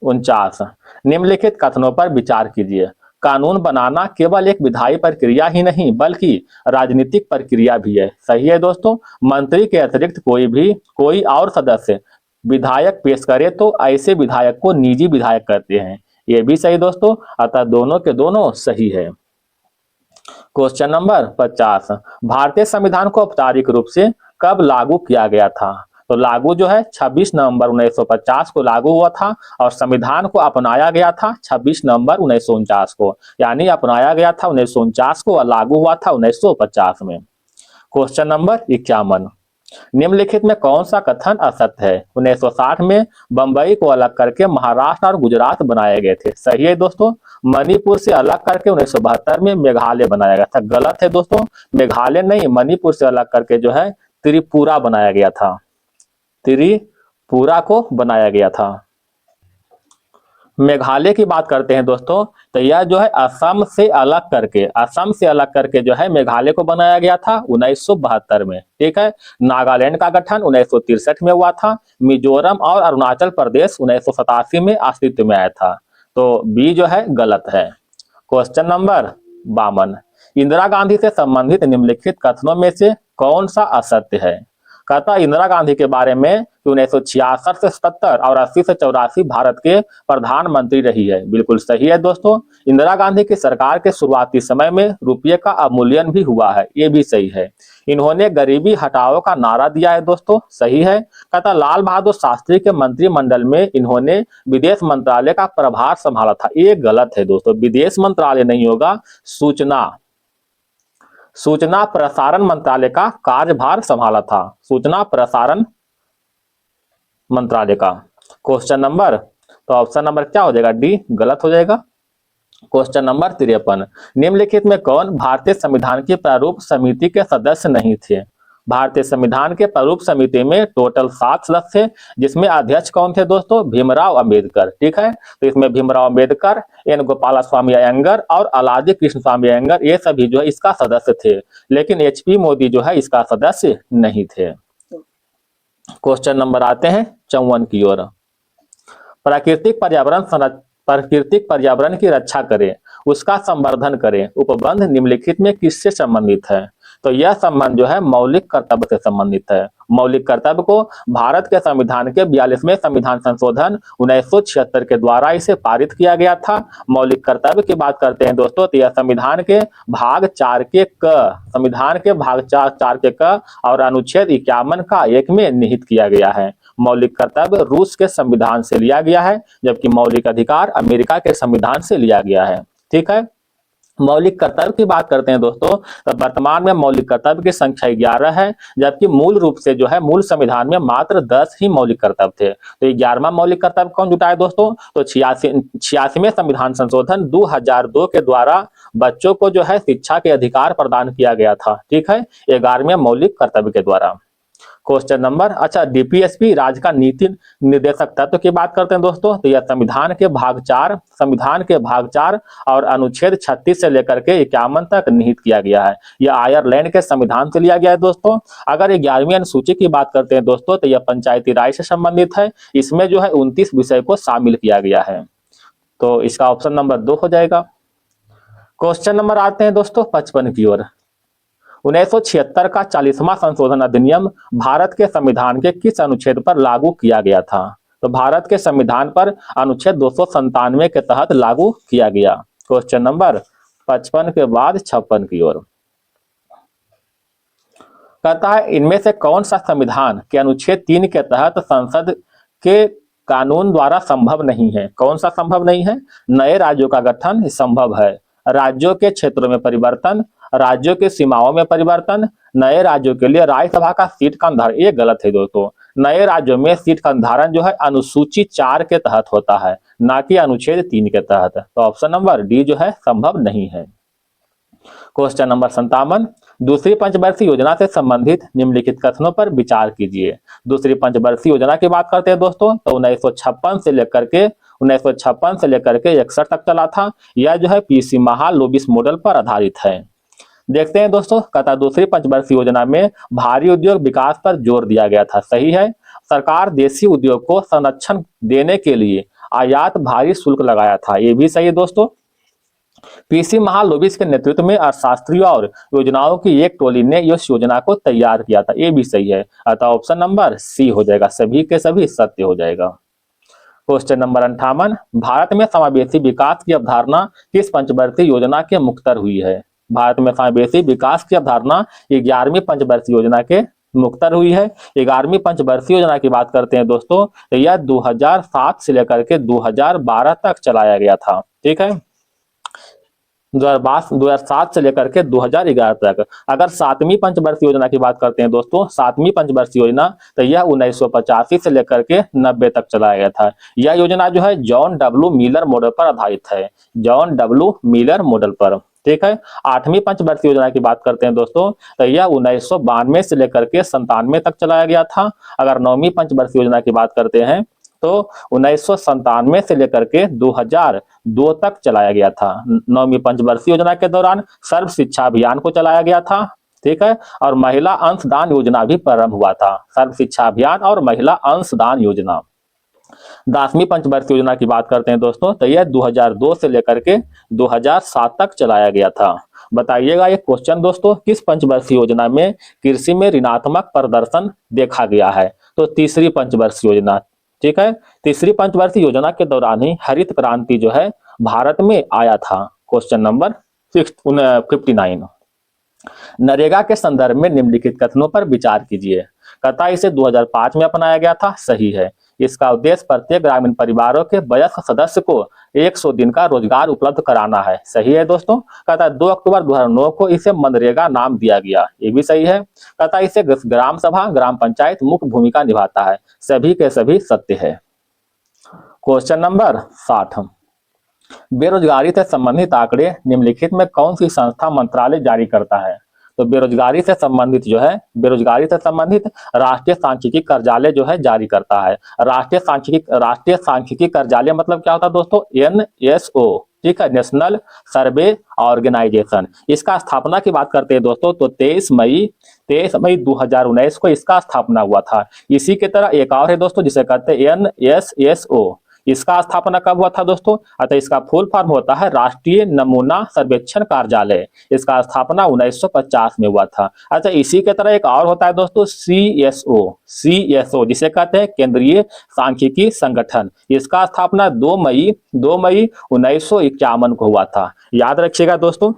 Speaker 1: 49, निम्नलिखित कथनों पर विचार कीजिए। कानून बनाना केवल एक विधायी प्रक्रिया ही नहीं बल्कि राजनीतिक प्रक्रिया भी है। सही है दोस्तों। मंत्री के अतिरिक्त कोई और सदस्य विधायक पेश करे तो ऐसे विधायक को निजी विधायक कहते हैं। ये भी सही दोस्तों, अतः दोनों के दोनों सही है। क्वेश्चन नंबर 50, भारतीय संविधान को औपचारिक रूप से कब लागू किया गया था? तो लागू जो है 26 नवंबर 1950 को लागू हुआ था और संविधान को अपनाया गया था 26 नवंबर 1949 को, यानी अपनाया गया था 1949 को और लागू हुआ था 1950 में। क्वेश्चन नंबर 51, निम्नलिखित में कौन सा कथन असत्य है? 1960 में बंबई को अलग करके महाराष्ट्र और गुजरात बनाए गए थे। सही है दोस्तों। मणिपुर से अलग करके 1972 में मेघालय बनाया गया था। गलत है दोस्तों, मेघालय नहीं, मणिपुर से अलग करके जो है त्रिपुरा बनाया गया था, त्रिपुरा को बनाया गया था। मेघालय की बात करते हैं दोस्तों, तो यह जो है असम से अलग करके जो है मेघालय को बनाया गया था 1972 में। ठीक है। नागालैंड का गठन 1963 में हुआ था। मिजोरम और अरुणाचल प्रदेश 1987 में अस्तित्व में आया था। तो बी जो है गलत है। क्वेश्चन नंबर 52, इंदिरा गांधी से संबंधित निम्नलिखित कथनों में से कौन सा असत्य है? कहता इंदिरा गांधी के बारे में 1966 से 77 और 80 से 84 भारत के प्रधानमंत्री रही है। बिल्कुल सही है दोस्तों। इंदिरा गांधी की सरकार के शुरुआती समय में रुपये का अवमूल्यन भी हुआ है, ये भी सही है। इन्होंने गरीबी हटाओ का नारा दिया है दोस्तों। सही है। कहता लाल बहादुर शास्त्री के मंत्रिमंडल में इन्होंने विदेश मंत्रालय का प्रभार संभाला था। ये गलत है दोस्तों, विदेश मंत्रालय नहीं होगा, सूचना प्रसारण मंत्रालय का कार्यभार संभाला था, सूचना प्रसारण मंत्रालय का। क्वेश्चन नंबर, तो ऑप्शन नंबर क्या हो जाएगा? डी गलत हो जाएगा। क्वेश्चन नंबर 53, निम्नलिखित में कौन भारतीय संविधान की प्रारूप समिति के सदस्य नहीं थे? भारतीय संविधान के प्रारूप समिति में टोटल 7 सदस्य थे, जिसमें अध्यक्ष कौन थे दोस्तों? भीमराव अंबेडकर। ठीक है। तो इसमें भीमराव अंबेडकर, एन गोपाल स्वामी अयंगर और अलादी कृष्ण स्वामी अयंगर, ये सभी जो है इसका सदस्य थे, लेकिन एचपी मोदी जो है इसका सदस्य नहीं थे। क्वेश्चन नंबर आते हैं 54 की ओर। प्राकृतिक पर्यावरण की रक्षा करें, उसका संवर्धन करें, उपबंध निम्नलिखित में किससे संबंधित है? तो यह संबंध जो है मौलिक कर्तव्य से संबंधित है। मौलिक कर्तव्य को भारत के संविधान के 42वें संविधान संशोधन 1976 के द्वारा इसे पारित किया गया था। मौलिक कर्तव्य की बात करते हैं दोस्तों, तो यह संविधान के भाग 4 के क और अनुच्छेद 51 का 1 में निहित किया गया है। मौलिक कर्तव्य रूस के संविधान से लिया गया है, जबकि मौलिक अधिकार अमेरिका के संविधान से लिया गया है। ठीक है। मौलिक कर्तव्य की बात करते हैं दोस्तों, तो वर्तमान में मौलिक कर्तव्य की संख्या 11 है, जबकि मूल रूप से जो है मूल संविधान में मात्र 10 ही मौलिक कर्तव्य थे। तो 11वां मौलिक कर्तव्य कौन जुटाए दोस्तों? तो 86वें संविधान संशोधन 2002 के द्वारा बच्चों को जो है शिक्षा के अधिकार प्रदान किया गया था। ठीक है। 11वें मौलिक कर्तव्य के द्वारा। क्वेश्चन नंबर, अच्छा डीपीएसपी राज्य का नीति निर्देशक तत्व की बात करते हैं दोस्तों, तो यह संविधान के भाग 4 और अनुच्छेद 36 से लेकर के 51 तक निहित किया गया है। यह आयरलैंड के संविधान से लिया गया है दोस्तों। अगर 11वीं अनुसूची की बात करते हैं दोस्तों, तो यह पंचायती राज से संबंधित है। इसमें जो है 29 विषय को शामिल किया गया है। तो इसका ऑप्शन नंबर 2 हो जाएगा। क्वेश्चन नंबर आते हैं दोस्तों 55 की ओर। 1976 का 40वां संशोधन अधिनियम भारत के संविधान के किस अनुच्छेद पर लागू किया गया था? तो भारत के संविधान पर अनुच्छेद 297 के तहत लागू किया गया। क्वेश्चन नंबर 55 के बाद 56 की ओर। कहता है इनमें से कौन सा संविधान के अनुच्छेद 3 के तहत संसद के कानून द्वारा संभव नहीं है? कौन सा संभव नहीं है? नए राज्यों का गठन संभव है, राज्यों के क्षेत्रों में परिवर्तन, राज्यों की सीमाओं में परिवर्तन, नए राज्यों के लिए राज्यसभा का सीट का निर्धारण। ये गलत है दोस्तों। नए राज्यों में सीट का निर्धारण जो है अनुसूची 4 के तहत होता है, ना कि अनुच्छेद 3 के तहत। तो ऑप्शन नंबर डी जो है संभव नहीं है। क्वेश्चन नंबर 57, दूसरी पंचवर्षीय योजना से संबंधित निम्नलिखित कथनों पर विचार कीजिए। दूसरी पंचवर्षीय योजना की बात करते हैं दोस्तों, तो 1956 से लेकर के 61 तक चला था। यह जो है पीसी महालनोबिस मॉडल पर आधारित है। देखते हैं दोस्तों, कहता दूसरी पंचवर्षीय योजना में भारी उद्योग विकास पर जोर दिया गया था। सही है। सरकार देशी उद्योग को संरक्षण देने के लिए आयात भारी शुल्क लगाया था। ये भी सही है दोस्तों। पीसी महालनोबिस के नेतृत्व में अर्थशास्त्रियों और योजनाओं की एक टोली ने इस योजना को तैयार किया था। ये भी सही है। अतः ऑप्शन नंबर सी हो जाएगा, सभी के सभी सत्य हो जाएगा। क्वेश्चन नंबर 58, भारत में समावेशी विकास की अवधारणा किस पंचवर्षीय योजना के मुखतर हुई है? भारत में समावेशी विकास की अवधारणा 11वीं पंचवर्षीय योजना के मुक्तर हुई है। 11वीं पंचवर्षीय योजना की बात करते हैं दोस्तों, तो यह 2007 से लेकर के 2012 तक चलाया गया था। ठीक है, 2007 से लेकर के 2011 तक। अगर 7वीं पंचवर्षीय योजना की बात करते हैं दोस्तों, 7वीं पंचवर्षीय योजना, तो यह 1985 से लेकर के 90 तक चलाया गया था। यह योजना जो है जॉन डब्ल्यू मिलर मॉडल पर आधारित है, जॉन डब्ल्यू मिलर मॉडल पर। ठीक है, 8वीं पंचवर्षीय योजना की बात करते हैं दोस्तों, तो यह 1992 से लेकर के 97 तक चलाया गया था। अगर 9वीं पंचवर्षीय योजना की बात करते हैं तो 1997 से लेकर के 2002 तक चलाया गया था। 9वीं पंचवर्षीय योजना के दौरान सर्व शिक्षा अभियान को चलाया गया था। ठीक है, और महिला अंशदान योजना भी प्रारंभ हुआ था, सर्व शिक्षा अभियान और महिला अंशदान योजना। 10वीं पंचवर्षीय योजना की बात करते हैं दोस्तों, तो यह 2002 से लेकर के 2007 तक चलाया गया था। बताइएगा ये क्वेश्चन दोस्तों, किस पंचवर्षीय योजना में कृषि में ऋणात्मक प्रदर्शन देखा गया है? तो तीसरी पंचवर्षीय योजना। ठीक है, तीसरी पंचवर्षीय योजना के दौरान ही हरित क्रांति जो है भारत में आया था। Question number 59। नरेगा के संदर्भ में निम्नलिखित कथनों पर विचार कीजिए। कथा इसे 2005 में अपनाया गया था, सही है। इसका उद्देश्य प्रत्येक ग्रामीण परिवारों के वयस्क सदस्य को 100 दिन का रोजगार उपलब्ध कराना है, सही है दोस्तों। कहता है 2 अक्टूबर 2009 को इसे मनरेगा नाम दिया गया, ये भी सही है। कहता है इसे ग्राम सभा ग्राम पंचायत मुख्य भूमिका निभाता है, सभी के सभी सत्य है। Question number 60। बेरोजगारी से संबंधित आंकड़े निम्नलिखित में कौन सी संस्था मंत्रालय जारी करता है? तो बेरोजगारी से संबंधित जो है, बेरोजगारी से संबंधित राष्ट्रीय सांख्यिकी कार्यालय जो है जारी करता है। राष्ट्रीय सांख्यिकी कार्यालय मतलब क्या होता है दोस्तों? NSO। ठीक है, नेशनल सर्वे ऑर्गेनाइजेशन। इसका स्थापना की बात करते हैं दोस्तों, तो 23 मई 2019 को इसका स्थापना हुआ था। इसी की तरह एक और है दोस्तों जिसे कहते हैं NSSO। इसका स्थापना कब हुआ था दोस्तों? अतः इसका फुल फॉर्म होता है राष्ट्रीय नमूना सर्वेक्षण कार्यालय। इसका स्थापना 1950 में हुआ था। अच्छा, इसी के तरह एक और होता है दोस्तों CSO जिसे कहते हैं केंद्रीय सांख्यिकी संगठन। इसका स्थापना 2 मई 1951 को हुआ था। याद रखिएगा दोस्तों।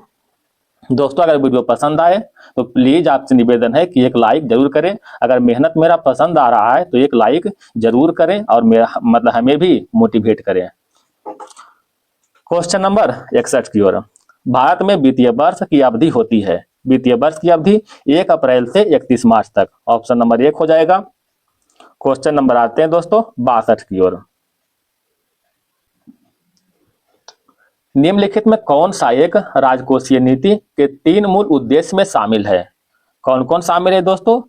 Speaker 1: अगर वीडियो पसंद आए तो प्लीज आपसे निवेदन है कि एक लाइक जरूर करें। अगर मेहनत मेरा पसंद आ रहा है तो एक लाइक जरूर करें और मेरा मतलब हमें भी मोटिवेट करें। क्वेश्चन नंबर 61 की ओर। भारत में वित्तीय वर्ष की अवधि होती है, वित्तीय वर्ष की अवधि 1 अप्रैल से 31 मार्च तक। ऑप्शन नंबर 1 हो जाएगा। क्वेश्चन नंबर आते हैं दोस्तों 62 की ओर। निम्नलिखित में कौन सा एक राजकोषीय नीति के 3 मूल उद्देश्य में शामिल है? कौन कौन शामिल है दोस्तों?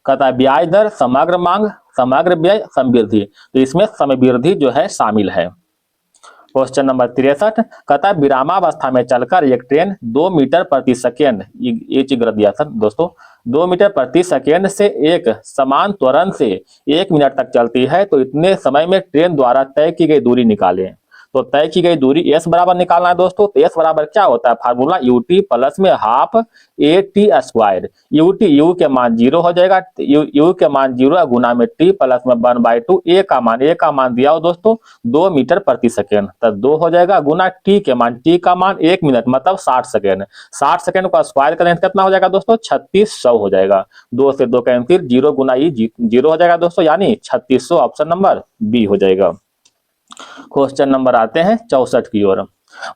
Speaker 1: कहता है ब्याज दर, समग्र मांग, समग्र व्यय, समवृद्धि। तो इसमें समवृद्धि जो है शामिल है। क्वेश्चन नंबर 63 कहता है विरामावस्था में चलकर एक ट्रेन 2 मीटर प्रति सेकेंड, ये चीज गलत दिया सर दोस्तों, 2 मीटर प्रति सेकेंड से एक समान त्वरण से 1 मिनट तक चलती है, तो इतने समय में ट्रेन द्वारा तय की गई दूरी निकालें। तो तय की गई दूरी S बराबर निकालना है दोस्तों। तो S बराबर क्या होता है? फार्मूला UT प्लस में हाफ AT स्क्वायर। U के मान 0 हो जाएगा, U के मान 0 गुना में T प्लस में 1/2। A का मान दिया हो दोस्तों 2 मीटर प्रति सेकेंड, तब 2 हो जाएगा गुना T का मान 1 मिनट मतलब 60 सेकेंड। 60 सेकेंड का स्क्वायर करें कितना हो जाएगा दोस्तों? 3600 हो जाएगा। 2 से 2 कैंसिल, 0 गुना E 0 हो जाएगा दोस्तों, यानी 3600 ऑप्शन नंबर B हो जाएगा। क्वेश्चन नंबर आते हैं 64 की ओर।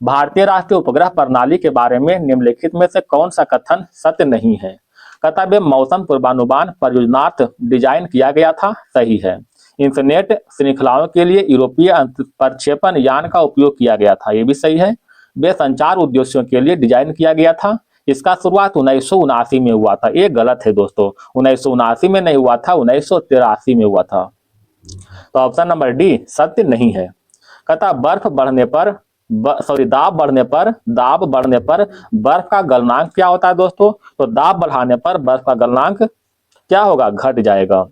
Speaker 1: भारतीय राष्ट्रीय उपग्रह प्रणाली के बारे में निम्नलिखित में से कौन सा कथन सत्य नहीं है? कहता है मौसम पूर्वानुमान परियोजनार्थ डिजाइन किया गया था, सही है। इंटरनेट श्रृंखलाओं के लिए यूरोपीय प्रक्षेपण यान का उपयोग किया गया था, ये भी सही है। वे संचार उद्देश्यों के लिए डिजाइन किया गया था। इसका शुरुआत 1979 में हुआ था, ये गलत है दोस्तों। 1979 में नहीं हुआ था, 1983 में हुआ था। तो ऑप्शन नंबर डी सत्य नहीं है। कहता दाब बढ़ने पर बर्फ का गलनांक क्या होता है दोस्तों? तो दाब बढ़ाने पर बर्फ का गलनांक क्या होगा? घट जाएगा।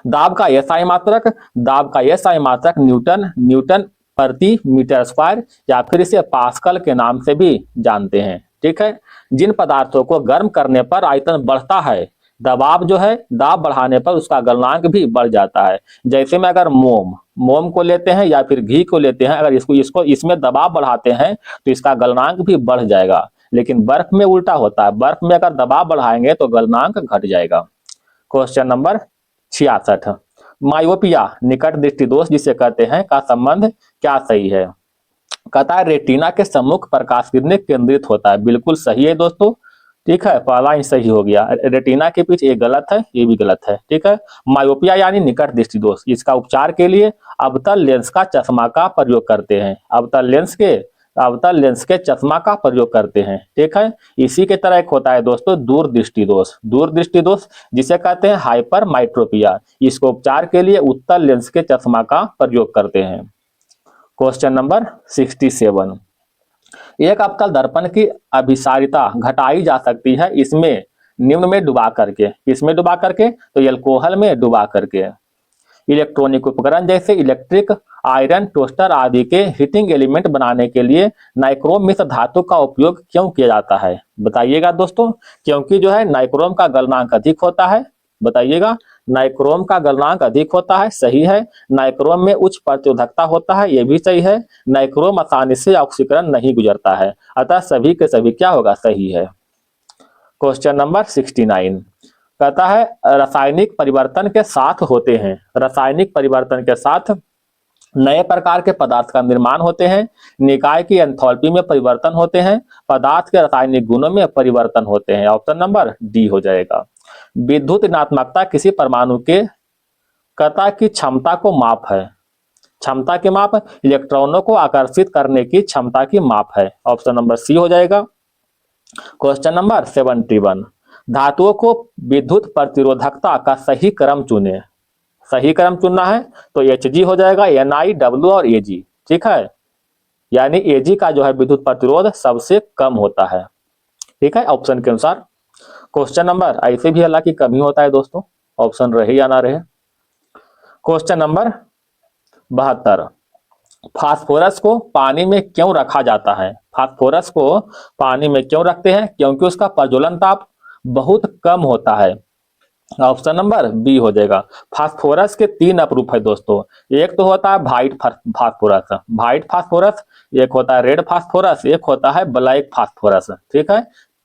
Speaker 1: दाब का SI मात्रक न्यूटन प्रति मीटर स्क्वायर या फिर इसे पास्कल के नाम से भी जानते हैं। ठीक है, जिन पदार्थों को गर्म करने पर आयतन बढ़ता है, दबाव जो है दाब बढ़ाने पर उसका गलनांक भी बढ़ जाता है। जैसे में अगर मोम को लेते हैं या फिर घी को लेते हैं, अगर इसमें दबाव बढ़ाते हैं तो इसका गलनांक भी बढ़ जाएगा। लेकिन बर्फ में उल्टा होता है, बर्फ में अगर दबाव बढ़ाएंगे तो गलनांक घट जाएगा। क्वेश्चन नंबर 66, मायोपिया निकट दृष्टि दोष जिसे कहते हैं का संबंध क्या सही है? कहता है रेटिना के सम्मुख प्रकाश किरणें केंद्रित होता है, बिल्कुल सही है दोस्तों। ठीक है, पहला ही सही हो गया। रेटिना के पीछे ये गलत है, ये भी गलत है। ठीक है, मायोपिया यानी निकट दृष्टि दोष, इसका उपचार के लिए अवतल लेंस का चश्मा का प्रयोग करते हैं, अवतल लेंस के चश्मा का प्रयोग करते हैं। ठीक है, इसी के तरह एक होता है दोस्तों दूरदृष्टि दोष जिसे कहते हैं हाइपर माइट्रोपिया, इसको उपचार के लिए उत्तल लेंस के चश्मा का प्रयोग करते हैं। क्वेश्चन नंबर 67, एक अवतल दर्पण की अभिसारिता घटाई जा सकती है इसमें निम्न में डुबा करके, किसमें डुबा करके? तो एल्कोहल में डुबा करके। इलेक्ट्रॉनिक उपकरण जैसे इलेक्ट्रिक आयरन टोस्टर आदि के हीटिंग एलिमेंट बनाने के लिए नाइक्रोम मिश्र धातु का उपयोग क्यों किया जाता है? बताइएगा दोस्तों। क्योंकि जो है नाइक्रोम का गलनांक अधिक होता है। बताइएगा, नाइक्रोम का गलनांक अधिक होता है, सही है। नाइक्रोम में उच्च प्रतिरोधकता होता है, यह भी सही है। नाइक्रोम आसानी से ऑक्सीकरण नहीं गुजरता है, अतः सभी के सभी क्या होगा? सही है। क्वेश्चन नंबर 69 कहता है रासायनिक परिवर्तन के साथ होते हैं, रासायनिक परिवर्तन के साथ नए प्रकार के पदार्थ का निर्माण होते हैं, निकाय की एंथैल्पी में परिवर्तन होते हैं, पदार्थ के रासायनिक गुणों में परिवर्तन होते हैं। ऑप्शन नंबर डी हो जाएगा। विद्युत ऋणात्मकता किसी परमाणु के कता की क्षमता को माप है, क्षमता की माप इलेक्ट्रॉनों को आकर्षित करने की क्षमता की माप है। ऑप्शन नंबर सी हो जाएगा। क्वेश्चन नंबर 71, धातुओं को विद्युत प्रतिरोधकता का सही क्रम चुने, सही क्रम चुनना है तो Hg हो जाएगा, Ni, W और Ag। ठीक है, यानी Ag का जो है विद्युत प्रतिरोध सबसे कम होता है। ठीक है, ऑप्शन के अनुसार। क्वेश्चन नंबर, ऐसे भी हालांकि कम ही होता है दोस्तों, ऑप्शन रहे या ना रहे। क्वेश्चन नंबर 72, फास्फोरस को पानी में क्यों रखा जाता है? फास्फोरस को पानी में क्यों रखते हैं? क्योंकि उसका प्रज्वलन ताप बहुत कम होता है। ऑप्शन नंबर बी हो जाएगा। फास्फोरस के 3 अपरूप है दोस्तों, एक तो होता है व्हाइट फास्फोरस, एक होता है रेड फास्फोरस, एक होता है ब्लैक फास्फोरस। ठीक है,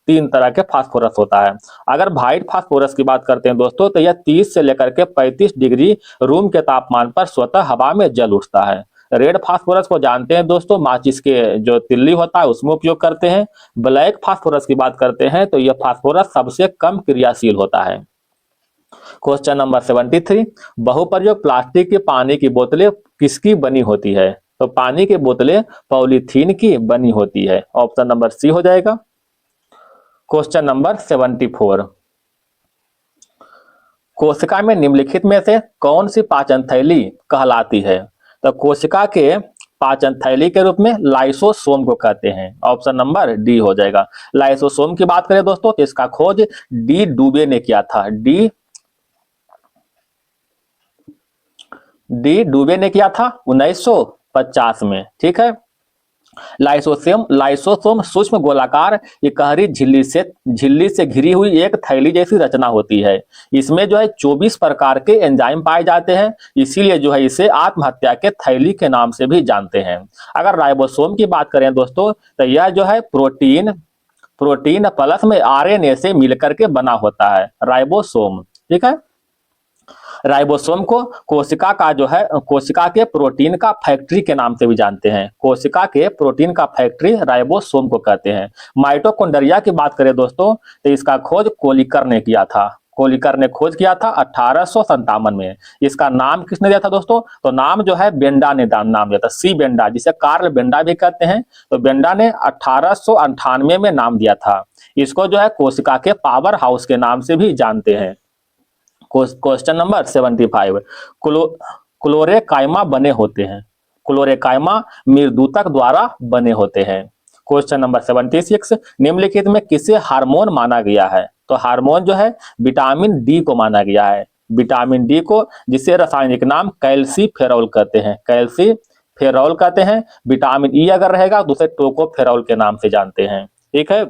Speaker 1: 3 तरह के फास्फोरस होता है। अगर व्हाइट फास्फोरस की बात करते हैं दोस्तों तो यह 30 से लेकर के 35 डिग्री रूम के तापमान पर स्वतः हवा में जल उठता है। रेड फास्फोरस को जानते हैं दोस्तों, माचिस के जो तिल्ली होता है उसमें उपयोग करते हैं। ब्लैक फास्फोरस की बात करते हैं तो यह फास्फोरस सबसे कम क्रियाशील होता है। क्वेश्चन नंबर 73, बहुप्रयोग प्लास्टिक की पानी की बोतलें किसकी बनी होती है? तो पानी की बोतलें पॉलीथीन की बनी होती है। ऑप्शन नंबर सी हो जाएगा। क्वेश्चन नंबर 74, कोशिका में निम्नलिखित में से कौन सी पाचन थैली कहलाती है? तो कोशिका के पाचन थैली के रूप में लाइसोसोम को कहते हैं। ऑप्शन नंबर डी हो जाएगा। लाइसोसोम की बात करें दोस्तों तो इसका खोज डी डुबे ने किया था, डी डुबे ने किया था 1950 में। ठीक है, लाइसोसोम सूक्ष्म गोलाकार इकहरी झिल्ली से घिरी हुई एक थैली जैसी रचना होती है। इसमें जो है 24 प्रकार के एंजाइम पाए जाते हैं, इसीलिए जो है इसे आत्महत्या के थैली के नाम से भी जानते हैं। अगर राइबोसोम की बात करें दोस्तों तो यह जो है प्रोटीन प्लस में आरएनए से मिलकर के बना होता है राइबोसोम। ठीक है, राइबोसोम को कोशिका का जो है कोशिका के प्रोटीन का फैक्ट्री के नाम से भी जानते हैं। कोशिका के प्रोटीन का फैक्ट्री राइबोसोम को कहते हैं। माइटोकॉन्ड्रिया की बात करें दोस्तों तो इसका खोज कोलिकर ने किया था। कोलिकर ने खोज किया था 1857 में। इसका नाम किसने दिया था दोस्तों? तो नाम जो है बेंडा ने नाम दिया था, सी बेंडा, जिसे कार्ल बेंडा भी कहते हैं। तो बेंडा ने 1898 में नाम दिया था। इसको जो है कोशिका के पावर हाउस के नाम से भी जानते हैं। क्वेश्चन नंबर 75, क्लोरेकाइमा बने होते हैं, क्लोरेकाइमा मृदुतक द्वारा बने होते हैं। क्वेश्चन नंबर 76, निम्नलिखित में किसे हार्मोन माना गया है? तो हार्मोन जो है विटामिन डी को माना गया है, विटामिन डी को, जिसे रासायनिक नाम कैल्सीफेरॉल कहते हैं, कैल्सीफेरॉल कहते हैं। विटामिन ई अगर रहेगा तो उसे टोकोफेरॉल के नाम से जानते हैं। ठीक है,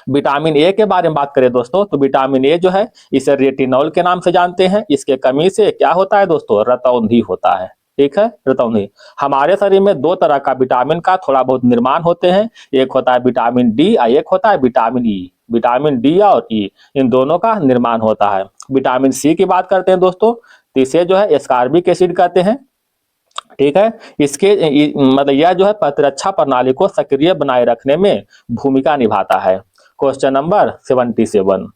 Speaker 1: विटामिन ए के बारे में बात करें दोस्तों तो विटामिन ए जो है इसे रेटिनॉल के नाम से जानते हैं। इसके कमी से क्या होता है दोस्तों? रतौंधी होता है। ठीक है रतौंधी। हमारे शरीर में दो तरह का विटामिन का थोड़ा बहुत निर्माण होते हैं, एक होता है विटामिन डी और एक होता है विटामिन ई। विटामिन डी और ई इन दोनों का निर्माण होता है। विटामिन सी की बात करते हैं दोस्तों, तो इसे जो है एस्कॉर्बिक एसिड कहते हैं। ठीक है, मतलब यह जो है प्रतिरक्षा प्रणाली को सक्रिय बनाए रखने में भूमिका निभाता है। क्वेश्चन नंबर 77,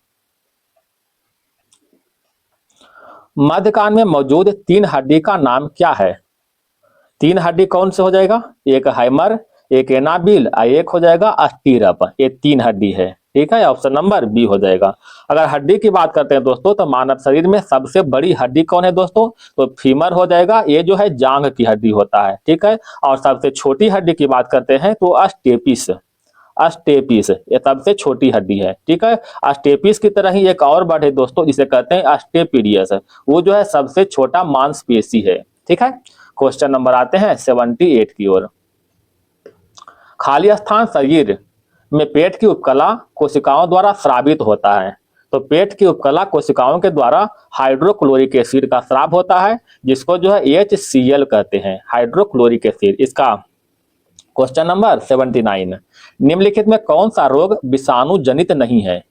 Speaker 1: मध्य कान में मौजूद तीन हड्डी का नाम क्या है? तीन हड्डी कौन से हो जाएगा? एक हाइमर, एक एनाबिल और एक हो जाएगा अस्टीरप। ये तीन हड्डी है। ठीक है, ऑप्शन नंबर बी हो जाएगा। अगर हड्डी की बात करते हैं दोस्तों, तो मानव शरीर में सबसे बड़ी हड्डी कौन है दोस्तों? तो फीमर हो जाएगा, ये जो है जांघ की हड्डी होता है। ठीक है, और सबसे छोटी हड्डी की बात करते हैं तो अस्टेपिस। अस्टेपिस ये सबसे छोटी हड्डी है। ठीक है, अस्टेपिस की तरह ही एक और वर्ड है दोस्तों जिसे कहते हैं अस्टेपिडियस, वो जो है सबसे छोटा मांसपेशी है। ठीक है, क्वेश्चन नंबर आते हैं 78 की ओर। खाली स्थान शरीर में पेट की उपकला कोशिकाओं द्वारा स्रावित होता है। तो पेट की उपकला कोशिकाओं के द्वारा हाइड्रोक्लोरिक एसिड का स्राव होता है, जिसको जो है HCl कहते हैं, हाइड्रोक्लोरिक एसिड। इसका क्वेश्चन नंबर 79, निम्नलिखित में कौन सा रोग विषाणु जनित नहीं है?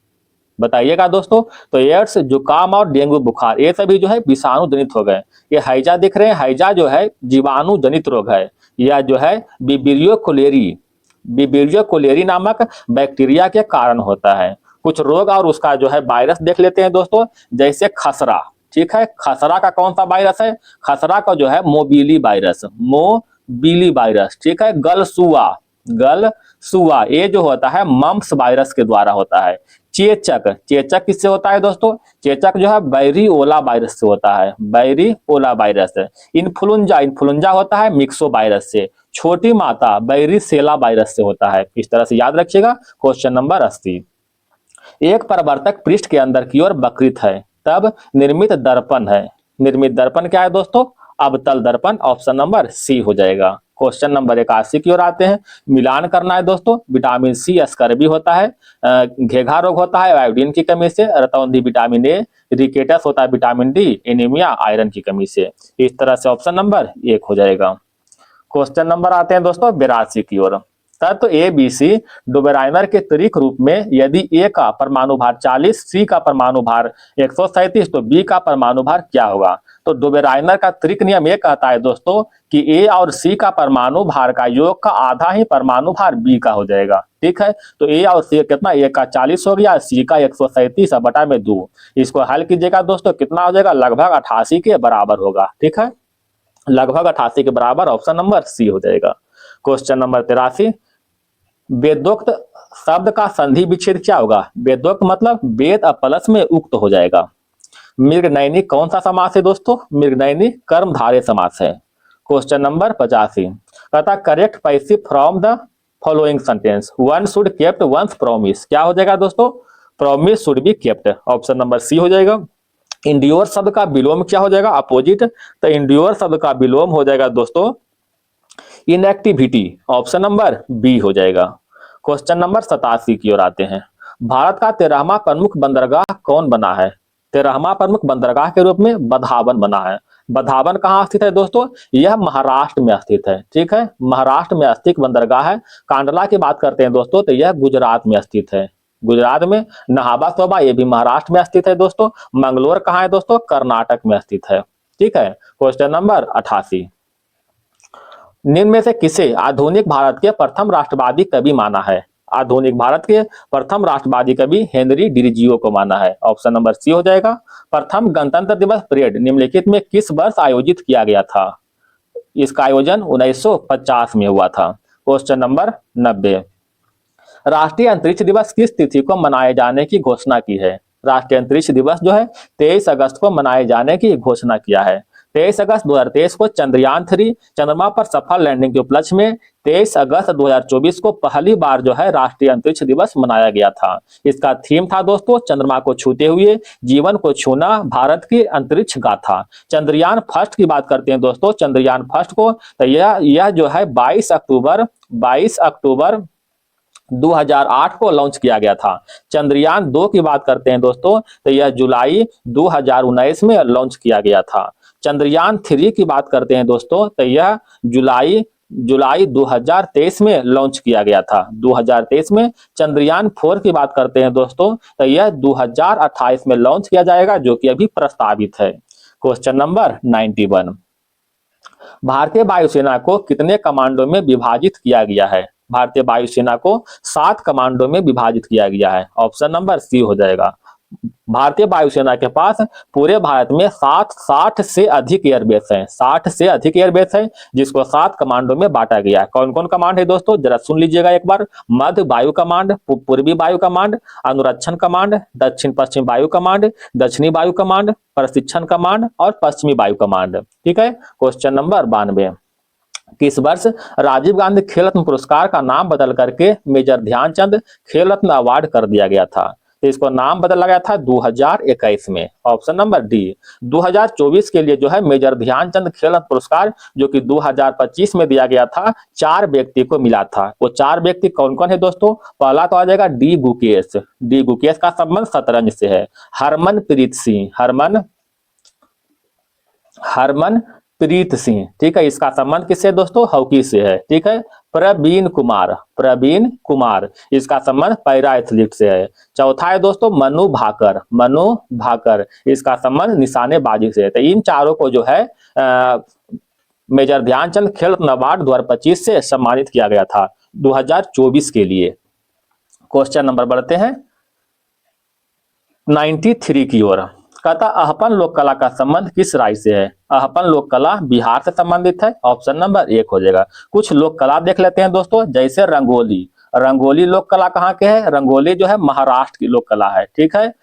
Speaker 1: बताइएगा दोस्तों। तो एड्स, जुकाम और डेंगू बुखार ये सभी जो है विषाणु जनित हो गए। ये हैजा दिख रहे हैं, हैजा जो है जीवाणु जनित रोग है। यह जो है बिब्रियो कोलेरी नामक बैक्टीरिया के कारण होता है। कुछ रोग और उसका जो है वायरस देख लेते हैं दोस्तों, जैसे खसरा। ठीक है, खसरा का कौन सा वायरस है? खसरा का जो है मोबिली वायरस। ठीक है, गलसुआ ये जो होता है मम्प्स वायरस के द्वारा होता है। चेचक किससे होता है दोस्तों? चेचक जो है बैरिओला वायरस से होता है, बैरिओला वायरस। इन्फ्लुएंजा होता है मिक्सो वायरस से। छोटी माता बैरिसेला वायरस से होता है। इस तरह से याद रखिएगा। क्वेश्चन नंबर 80, एक परावर्तक पृष्ठ के अंदर की ओर वक्रित है, तब निर्मित दर्पण है। निर्मित दर्पण क्या है दोस्तों? अवतल दर्पण। ऑप्शन नंबर सी हो जाएगा। क्वेश्चन नंबर 81 की ओर आते हैं। मिलान करना है दोस्तों। विटामिन सी स्कर्वी होता है, घेघा रोग होता है आयोडीन की कमी से, रतौंधी विटामिन ए, रिकेटस होता है विटामिन डी, एनीमिया आयरन की कमी से। इस तरह से ऑप्शन नंबर 1 हो जाएगा। क्वेश्चन नंबर आते हैं दोस्तों 82 की ओर। तत्व ए बी सी डुबेराइमर के त्रिक रूप में यदि ए का परमाणु भार 40, सी का परमाणु भार 137, तो बी का परमाणु भार क्या होगा? तो डुबेराइमर का त्रिक नियम ये कहता है दोस्तों कि ए और सी का परमाणु भार का योग का आधा ही परमाणु भार बी का हो जाएगा। ठीक है, तो ए और सी कितना? ए का 40 हो गया, सी का 137 बटा में 2। इसको हल कीजिएगा दोस्तों, कितना हो जाएगा? लगभग 88 के बराबर होगा। ठीक है, लगभग 88 के बराबर। ऑप्शन नंबर सी हो जाएगा। क्वेश्चन नंबर 83, वेदोक्त शब्द का संधि विच्छेद क्या होगा? वेदोक्त मतलब वेद प्लस में उक्त हो जाएगा। मृगनयनी कौन सा समास है दोस्तों? मृगनयनी कर्मधारय समास है। क्वेश्चन नंबर 85, कहता correct passive from the following sentence, one should kept one's promise. क्या हो जाएगा दोस्तों? Promise should be kept. Option number C हो जाएगा। इंड्योर शब्द का विलोम क्या हो जाएगा? अपोजिट। तो इंड्योर शब्द का विलोम हो जाएगा दोस्तों इनएक्टिविटी। ऑप्शन नंबर बी हो जाएगा। क्वेश्चन नंबर 87 की ओर आते हैं। भारत का 13वां प्रमुख बंदरगाह कौन बना है? 13वां प्रमुख बंदरगाह के रूप में बधावन बना है। बधावन कहाँ स्थित है दोस्तों? यह महाराष्ट्र में स्थित है। ठीक है, महाराष्ट्र में स्थित बंदरगाह है। कांडला की बात करते हैं दोस्तों, तो यह गुजरात में स्थित है। गुजरात में। नहाबा सोबा ये भी महाराष्ट्र में स्थित है दोस्तों। मंगलोर कहाँ है दोस्तों? कर्नाटक में स्थित है। ठीक है, क्वेश्चन नंबर 88, निम्न में से किसे आधुनिक भारत के प्रथम राष्ट्रवादी कवि माना है? आधुनिक भारत के प्रथम राष्ट्रवादी कवि हेनरी डिरिजियो को माना है। ऑप्शन नंबर सी हो जाएगा। प्रथम गणतंत्र दिवस परेड निम्नलिखित में किस वर्ष आयोजित किया गया था? इसका आयोजन 1950 में हुआ था। क्वेश्चन नंबर 90, राष्ट्रीय अंतरिक्ष दिवस किस तिथि को मनाए जाने की घोषणा की है? राष्ट्रीय अंतरिक्ष दिवस जो है 23 अगस्त को मनाए जाने की घोषणा किया है। 23 अगस्त 2023 को चंद्रयान 3 चंद्रमा पर सफल लैंडिंग के उपलक्ष्य में 23 अगस्त 2024 को पहली बार जो है राष्ट्रीय अंतरिक्ष दिवस मनाया गया था। इसका थीम था दोस्तों चंद्रमा को छूते हुए जीवन को छूना, भारत की अंतरिक्ष गाथा। चंद्रयान फर्स्ट की बात करते हैं दोस्तों, चंद्रयान फर्स्ट को तो यह जो है 22 अक्टूबर 2008 को लॉन्च किया गया था। चंद्रयान 2 की बात करते हैं दोस्तों, तो यह जुलाई 2019 में लॉन्च किया गया था। चंद्रयान 3 की बात करते हैं दोस्तों, तो यह जुलाई 2023 में लॉन्च किया गया था। 2023 में। चंद्रयान 4 की बात करते हैं दोस्तों, तो यह 2028 में लॉन्च किया जाएगा, जो कि अभी प्रस्तावित है। Question number 91। भारतीय वायुसेना को कितने कमांडों में विभाजित किया गया है? भारतीय वायुसेना को 7 कमांडों में विभाजित किया गया है। ऑप्शन नंबर सी हो जाएगा। भारतीय वायुसेना के पास पूरे भारत में 60 से अधिक एयरबेस हैं। 60 से अधिक एयरबेस है, जिसको 7 कमांडों में बांटा गया है। कौन कौन कमांड है दोस्तों, जरा सुन लीजिएगा एक बार। मध्य वायु कमांड, पूर्वी वायु कमांड, अनुरक्षण कमांड, दक्षिण पश्चिम वायु कमांड, दक्षिणी वायु कमांड, प्रशिक्षण कमांड और पश्चिमी वायु कमांड। ठीक है। Question number 92। किस वर्ष राजीव गांधी खेल रत्न पुरस्कार का नाम बदल करके मेजर ध्यानचंद खेल रत्न अवार्ड कर दिया गया था? तो इसको नाम बदला गया था 2021 में। Option number D. 2024 के लिए जो है मेजर ध्यानचंद खेल रत्न पुरस्कार, जो कि 2025 में दिया गया था, 4 व्यक्ति को मिला था। वो 4 व्यक्ति कौन कौन है दोस्तों? पहला तो आ जाएगा डी गुकेश। डी गुकेश का संबंध शतरंज से है। हरमनप्रीत सिंह, हरमनप्रीत सिंह, ठीक है, इसका संबंध किससे दोस्तों? हॉकी से है। ठीक है। प्रवीण कुमार, इसका संबंध पैरा एथलीट से है। चौथा है दोस्तों मनु भाकर, इसका संबंध निशानेबाजी से है। तो इन चारों को जो है मेजर ध्यानचंद खेल रत्न अवार्ड 2025 से सम्मानित किया गया था 2024 के लिए। क्वेश्चन नंबर बढ़ते हैं 93 की ओर। कहता अहपन लोक कला का संबंध किस राज्य से है? अहपन लोक कला बिहार से संबंधित है। ऑप्शन नंबर 1 हो जाएगा। कुछ लोक कला देख लेते हैं दोस्तों, जैसे रंगोली लोक कला कहाँ के है? रंगोली जो है महाराष्ट्र की लोक कला है। ठीक है।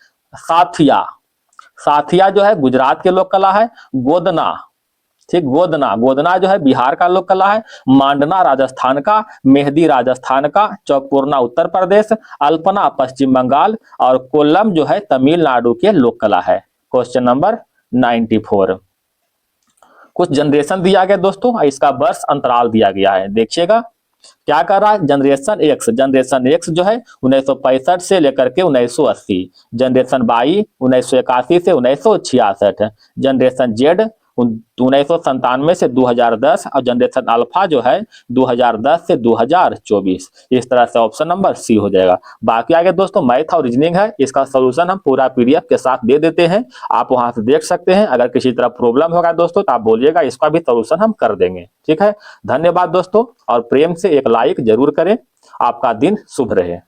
Speaker 1: साथिया जो है गुजरात के लोक कला है। गोदना जो है बिहार का लोक कला है। मांडना राजस्थान का, मेहंदी राजस्थान का, चौकपूर्णा उत्तर प्रदेश, अल्पना पश्चिम बंगाल और कोल्लम जो है तमिलनाडु के लोक कला है। Question number 94। कुछ जनरेशन दिया गया दोस्तों, इसका वर्ष अंतराल दिया गया है। देखिएगा क्या कर रहा है। जनरेशन एक्स जो है 1965 से लेकर के 1980। जनरेशन वाई 1981 से 1966। जनरेशन जेड 1997 से 2010 और जनरेशन अल्फा जो है 2010 से 2024। इस तरह से ऑप्शन नंबर सी हो जाएगा। बाकी आगे दोस्तों मैथ और रीजनिंग है, इसका सोल्यूशन हम पूरा पीडीएफ के साथ दे देते हैं, आप वहां से देख सकते हैं। अगर किसी तरह प्रॉब्लम होगा दोस्तों तो आप बोलिएगा, इसका भी सोल्यूशन हम कर देंगे। ठीक है। धन्यवाद दोस्तों, और प्रेम से एक लाइक जरूर करें। आपका दिन शुभ रहे।